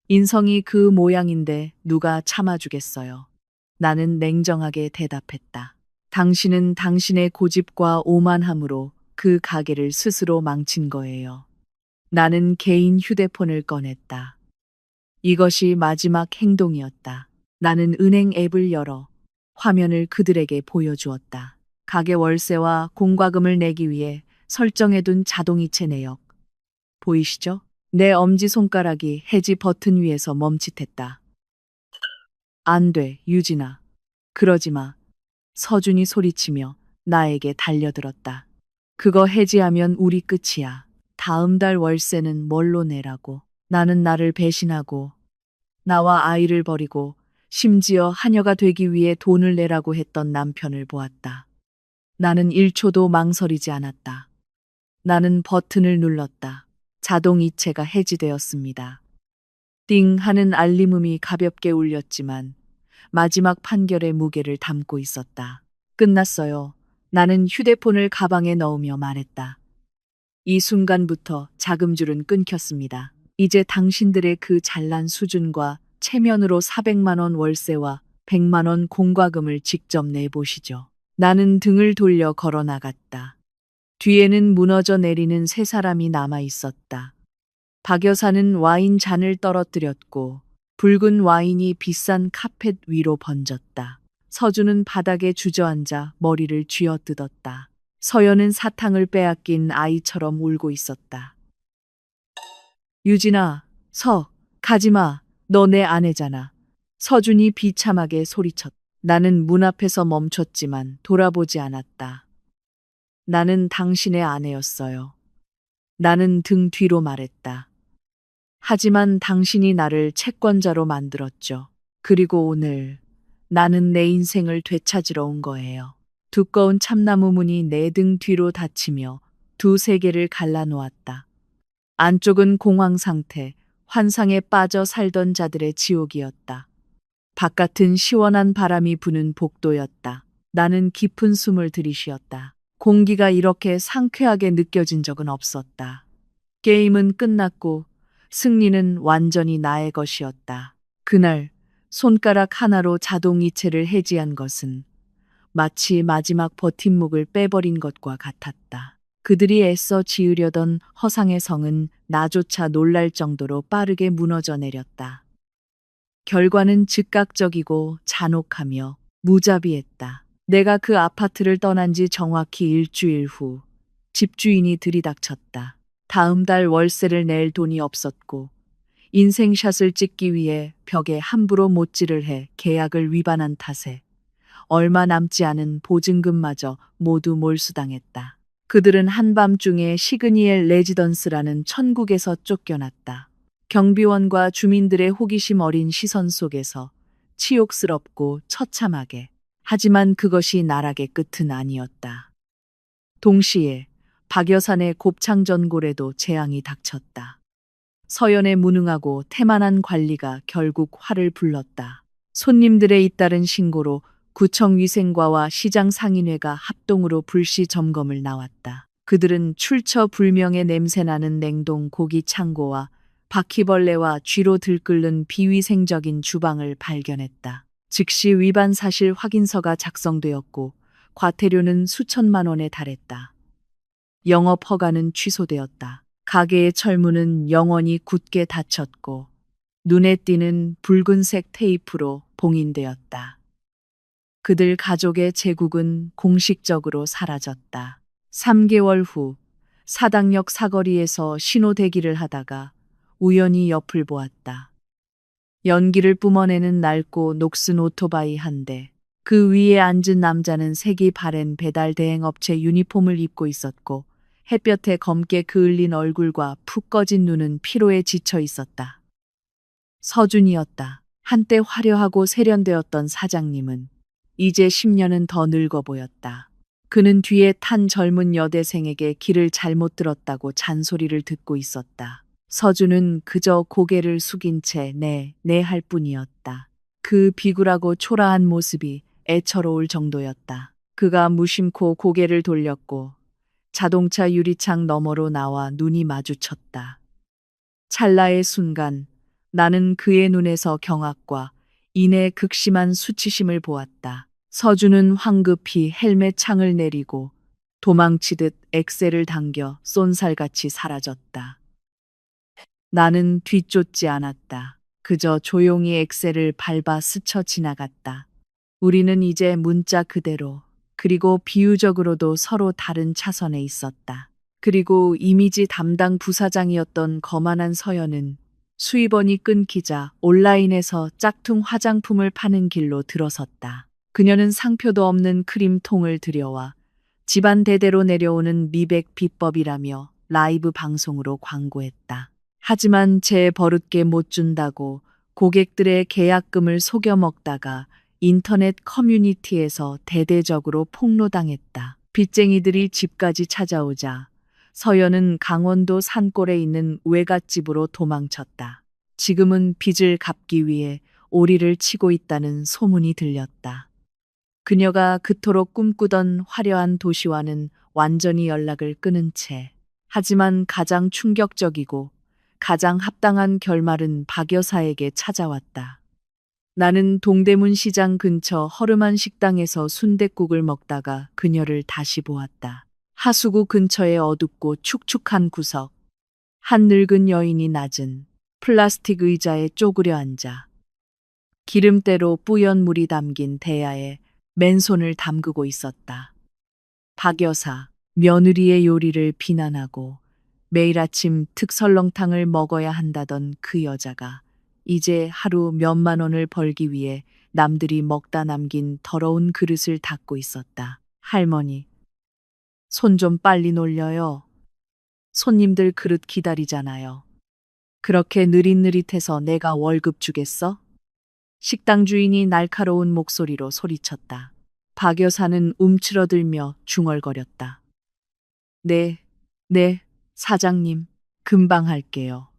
인성이 그 모양인데 누가 참아주겠어요. 나는 냉정하게 대답했다. 당신은 당신의 고집과 오만함으로 그 가게를 스스로 망친 거예요. 나는 개인 휴대폰을 꺼냈다. 이것이 마지막 행동이었다. 나는 은행 앱을 열어 화면을 그들에게 보여주었다. 가게 월세와 공과금을 내기 위해 설정해둔 자동이체 내역. 보이시죠? 내 엄지손가락이 해지 버튼 위에서 멈칫했다. 안 돼, 유진아. 그러지 마. 서준이 소리치며 나에게 달려들었다. 그거 해지하면 우리 끝이야. 다음 달 월세는 뭘로 내라고. 나는 나를 배신하고 나와 아이를 버리고 심지어 하녀가 되기 위해 돈을 내라고 했던 남편을 보았다. 나는 1초도 망설이지 않았다. 나는 버튼을 눌렀다. 자동 이체가 해지되었습니다. 띵 하는 알림음이 가볍게 울렸지만 마지막 판결의 무게를 담고 있었다. 끝났어요. 나는 휴대폰을 가방에 넣으며 말했다. 이 순간부터 자금줄은 끊겼습니다. 이제 당신들의 그 잘난 수준과 체면으로 400만 원 월세와 100만 원 공과금을 직접 내보시죠. 나는 등을 돌려 걸어 나갔다. 뒤에는 무너져 내리는 세 사람이 남아 있었다. 박 여사는 와인 잔을 떨어뜨렸고 붉은 와인이 비싼 카펫 위로 번졌다. 서준은 바닥에 주저앉아 머리를 쥐어뜯었다. 서연은 사탕을 빼앗긴 아이처럼 울고 있었다. 유진아, 가지마. 너 내 아내잖아. 서준이 비참하게 소리쳤다. 나는 문 앞에서 멈췄지만 돌아보지 않았다. 나는 당신의 아내였어요. 나는 등 뒤로 말했다. 하지만 당신이 나를 채권자로 만들었죠. 그리고 오늘 나는 내 인생을 되찾으러 온 거예요. 두꺼운 참나무 문이 내 등 뒤로 닫히며 두 세계를 갈라놓았다. 안쪽은 공황 상태, 환상에 빠져 살던 자들의 지옥이었다. 바깥은 시원한 바람이 부는 복도였다. 나는 깊은 숨을 들이쉬었다. 공기가 이렇게 상쾌하게 느껴진 적은 없었다. 게임은 끝났고 승리는 완전히 나의 것이었다. 그날 손가락 하나로 자동이체를 해지한 것은 마치 마지막 버팀목을 빼버린 것과 같았다. 그들이 애써 지으려던 허상의 성은 나조차 놀랄 정도로 빠르게 무너져 내렸다. 결과는 즉각적이고 잔혹하며 무자비했다. 내가 그 아파트를 떠난 지 정확히 일주일 후 집주인이 들이닥쳤다. 다음 달 월세를 낼 돈이 없었고 인생샷을 찍기 위해 벽에 함부로 못질을 해 계약을 위반한 탓에 얼마 남지 않은 보증금마저 모두 몰수당했다. 그들은 한밤중에 시그니엘 레지던스라는 천국에서 쫓겨났다. 경비원과 주민들의 호기심 어린 시선 속에서 치욕스럽고 처참하게. 하지만 그것이 나락의 끝은 아니었다. 동시에 박여산의 곱창전골에도 재앙이 닥쳤다. 서연의 무능하고 태만한 관리가 결국 화를 불렀다. 손님들의 잇따른 신고로 구청위생과와 시장 상인회가 합동으로 불시 점검을 나왔다. 그들은 출처불명의 냄새나는 냉동 고기 창고와 바퀴벌레와 쥐로 들끓는 비위생적인 주방을 발견했다. 즉시 위반 사실 확인서가 작성되었고 과태료는 수천만 원에 달했다. 영업 허가는 취소되었다. 가게의 철문은 영원히 굳게 닫혔고 눈에 띄는 붉은색 테이프로 봉인되었다. 그들 가족의 제국은 공식적으로 사라졌다. 3개월 후 사당역 사거리에서 신호 대기를 하다가 우연히 옆을 보았다. 연기를 뿜어내는 낡고 녹슨 오토바이 한 대. 그 위에 앉은 남자는 색이 바랜 배달 대행업체 유니폼을 입고 있었고 햇볕에 검게 그을린 얼굴과 푹 꺼진 눈은 피로에 지쳐 있었다. 서준이었다. 한때 화려하고 세련되었던 사장님은 이제 10년은 더 늙어 보였다. 그는 뒤에 탄 젊은 여대생에게 길을 잘못 들었다고 잔소리를 듣고 있었다. 서준은 그저 고개를 숙인 채 네 할 뿐이었다. 그 비굴하고 초라한 모습이 애처로울 정도였다. 그가 무심코 고개를 돌렸고 자동차 유리창 너머로 나와 눈이 마주쳤다. 찰나의 순간 나는 그의 눈에서 경악과 이내 극심한 수치심을 보았다. 서준은 황급히 헬멧 창을 내리고 도망치듯 엑셀을 당겨 쏜살같이 사라졌다. 나는 뒤쫓지 않았다. 그저 조용히 엑셀을 밟아 스쳐 지나갔다. 우리는 이제 문자 그대로, 그리고 비유적으로도 서로 다른 차선에 있었다. 그리고 이미지 담당 부사장이었던 거만한 서연은 수입원이 끊기자 온라인에서 짝퉁 화장품을 파는 길로 들어섰다. 그녀는 상표도 없는 크림통을 들여와 집안 대대로 내려오는 미백 비법이라며 라이브 방송으로 광고했다. 하지만 제 버릇게 못 준다고 고객들의 계약금을 속여 먹다가 인터넷 커뮤니티에서 대대적으로 폭로당했다. 빚쟁이들이 집까지 찾아오자 서연은 강원도 산골에 있는 외갓집으로 도망쳤다. 지금은 빚을 갚기 위해 오리를 치고 있다는 소문이 들렸다. 그녀가 그토록 꿈꾸던 화려한 도시와는 완전히 연락을 끊은 채. 하지만 가장 충격적이고 가장 합당한 결말은 박 여사에게 찾아왔다. 나는 동대문 시장 근처 허름한 식당에서 순댓국을 먹다가 그녀를 다시 보았다. 하수구 근처의 어둡고 축축한 구석. 한 늙은 여인이 낮은 플라스틱 의자에 쪼그려 앉아 기름때로 뿌연 물이 담긴 대야에 맨손을 담그고 있었다. 박 여사, 며느리의 요리를 비난하고 매일 아침 특설렁탕을 먹어야 한다던 그 여자가 이제 하루 몇만 원을 벌기 위해 남들이 먹다 남긴 더러운 그릇을 닦고 있었다. 할머니, 손 좀 빨리 놀려요. 손님들 그릇 기다리잖아요. 그렇게 느릿느릿해서 내가 월급 주겠어? 식당 주인이 날카로운 목소리로 소리쳤다. 박 여사는 움츠러들며 중얼거렸다. 네, 사장님, 금방 할게요.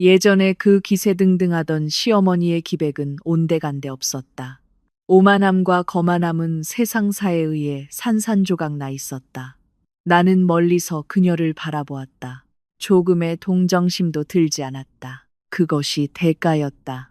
예전에 그 기세등등하던 시어머니의 기백은 온데간데 없었다. 오만함과 거만함은 세상사에 의해 산산조각 나 있었다. 나는 멀리서 그녀를 바라보았다. 조금의 동정심도 들지 않았다. 그것이 대가였다.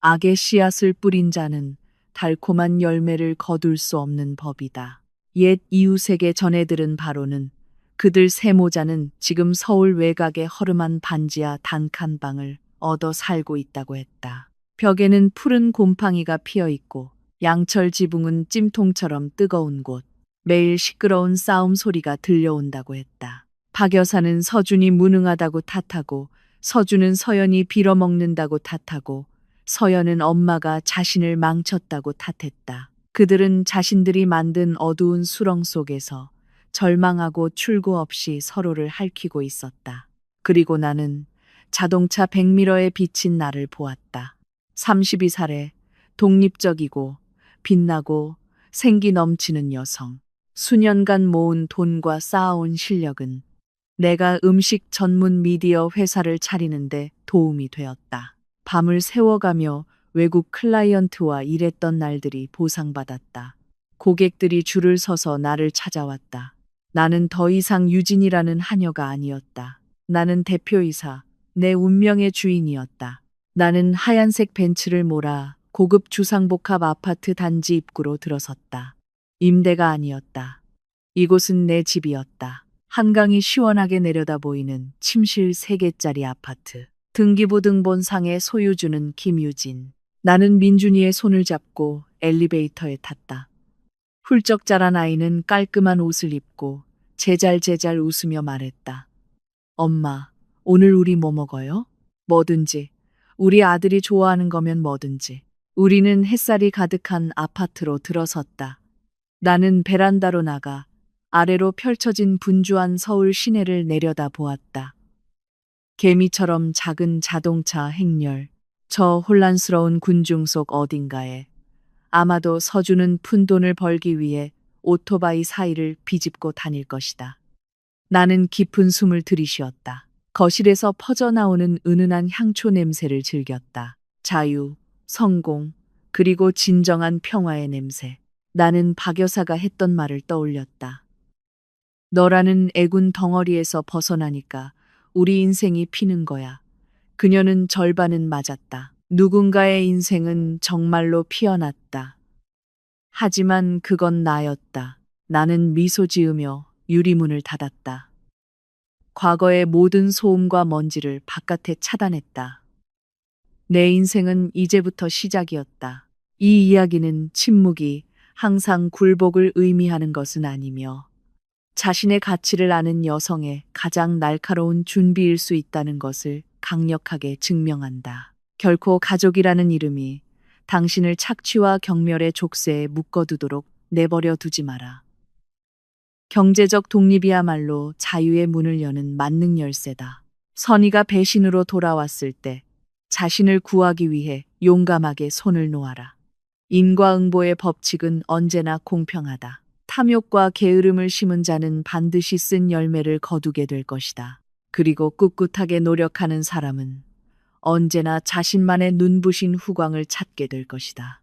악의 씨앗을 뿌린 자는 달콤한 열매를 거둘 수 없는 법이다. 옛 이웃에게 전해들은 바로는 그들 세모자는 지금 서울 외곽의 허름한 반지하 단칸 방을 얻어 살고 있다고 했다. 벽에는 푸른 곰팡이가 피어 있고 양철 지붕은 찜통처럼 뜨거운 곳. 매일 시끄러운 싸움 소리가 들려온다고 했다. 박 여사는 서준이 무능하다고 탓하고 서준은 서연이 빌어먹는다고 탓하고 서연은 엄마가 자신을 망쳤다고 탓했다. 그들은 자신들이 만든 어두운 수렁 속에서 절망하고 출구 없이 서로를 핥히고 있었다. 그리고 나는 자동차 백미러에 비친 나를 보았다. 32살에 독립적이고 빛나고 생기 넘치는 여성. 수년간 모은 돈과 쌓아온 실력은 내가 음식 전문 미디어 회사를 차리는데 도움이 되었다. 밤을 새워가며 외국 클라이언트와 일했던 날들이 보상받았다. 고객들이 줄을 서서 나를 찾아왔다. 나는 더 이상 유진이라는 하녀가 아니었다. 나는 대표이사, 내 운명의 주인이었다. 나는 하얀색 벤츠를 몰아 고급 주상복합 아파트 단지 입구로 들어섰다. 임대가 아니었다. 이곳은 내 집이었다. 한강이 시원하게 내려다 보이는 침실 3개짜리 아파트. 등기부 등본상의 소유주는 김유진. 나는 민준이의 손을 잡고 엘리베이터에 탔다. 훌쩍 자란 아이는 깔끔한 옷을 입고 제잘제잘 웃으며 말했다. 엄마, 오늘 우리 뭐 먹어요? 뭐든지. 우리 아들이 좋아하는 거면 뭐든지. 우리는 햇살이 가득한 아파트로 들어섰다. 나는 베란다로 나가 아래로 펼쳐진 분주한 서울 시내를 내려다 보았다. 개미처럼 작은 자동차 행렬, 저 혼란스러운 군중 속 어딘가에 아마도 서주는 푼돈을 벌기 위해 오토바이 사이를 비집고 다닐 것이다. 나는 깊은 숨을 들이쉬었다. 거실에서 퍼져나오는 은은한 향초 냄새를 즐겼다. 자유, 성공, 그리고 진정한 평화의 냄새. 나는 박 여사가 했던 말을 떠올렸다. 너라는 애군 덩어리에서 벗어나니까 우리 인생이 피는 거야. 그녀는 절반은 맞았다. 누군가의 인생은 정말로 피어났다. 하지만 그건 나였다. 나는 미소 지으며 유리문을 닫았다. 과거의 모든 소음과 먼지를 바깥에 차단했다. 내 인생은 이제부터 시작이었다. 이 이야기는 침묵이 항상 굴복을 의미하는 것은 아니며 자신의 가치를 아는 여성의 가장 날카로운 준비일 수 있다는 것을 강력하게 증명한다. 결코 가족이라는 이름이 당신을 착취와 경멸의 족쇄에 묶어두도록 내버려 두지 마라. 경제적 독립이야말로 자유의 문을 여는 만능 열쇠다. 선의가 배신으로 돌아왔을 때 자신을 구하기 위해 용감하게 손을 놓아라. 인과응보의 법칙은 언제나 공평하다. 탐욕과 게으름을 심은 자는 반드시 쓴 열매를 거두게 될 것이다. 그리고 꿋꿋하게 노력하는 사람은 언제나 자신만의 눈부신 후광을 찾게 될 것이다.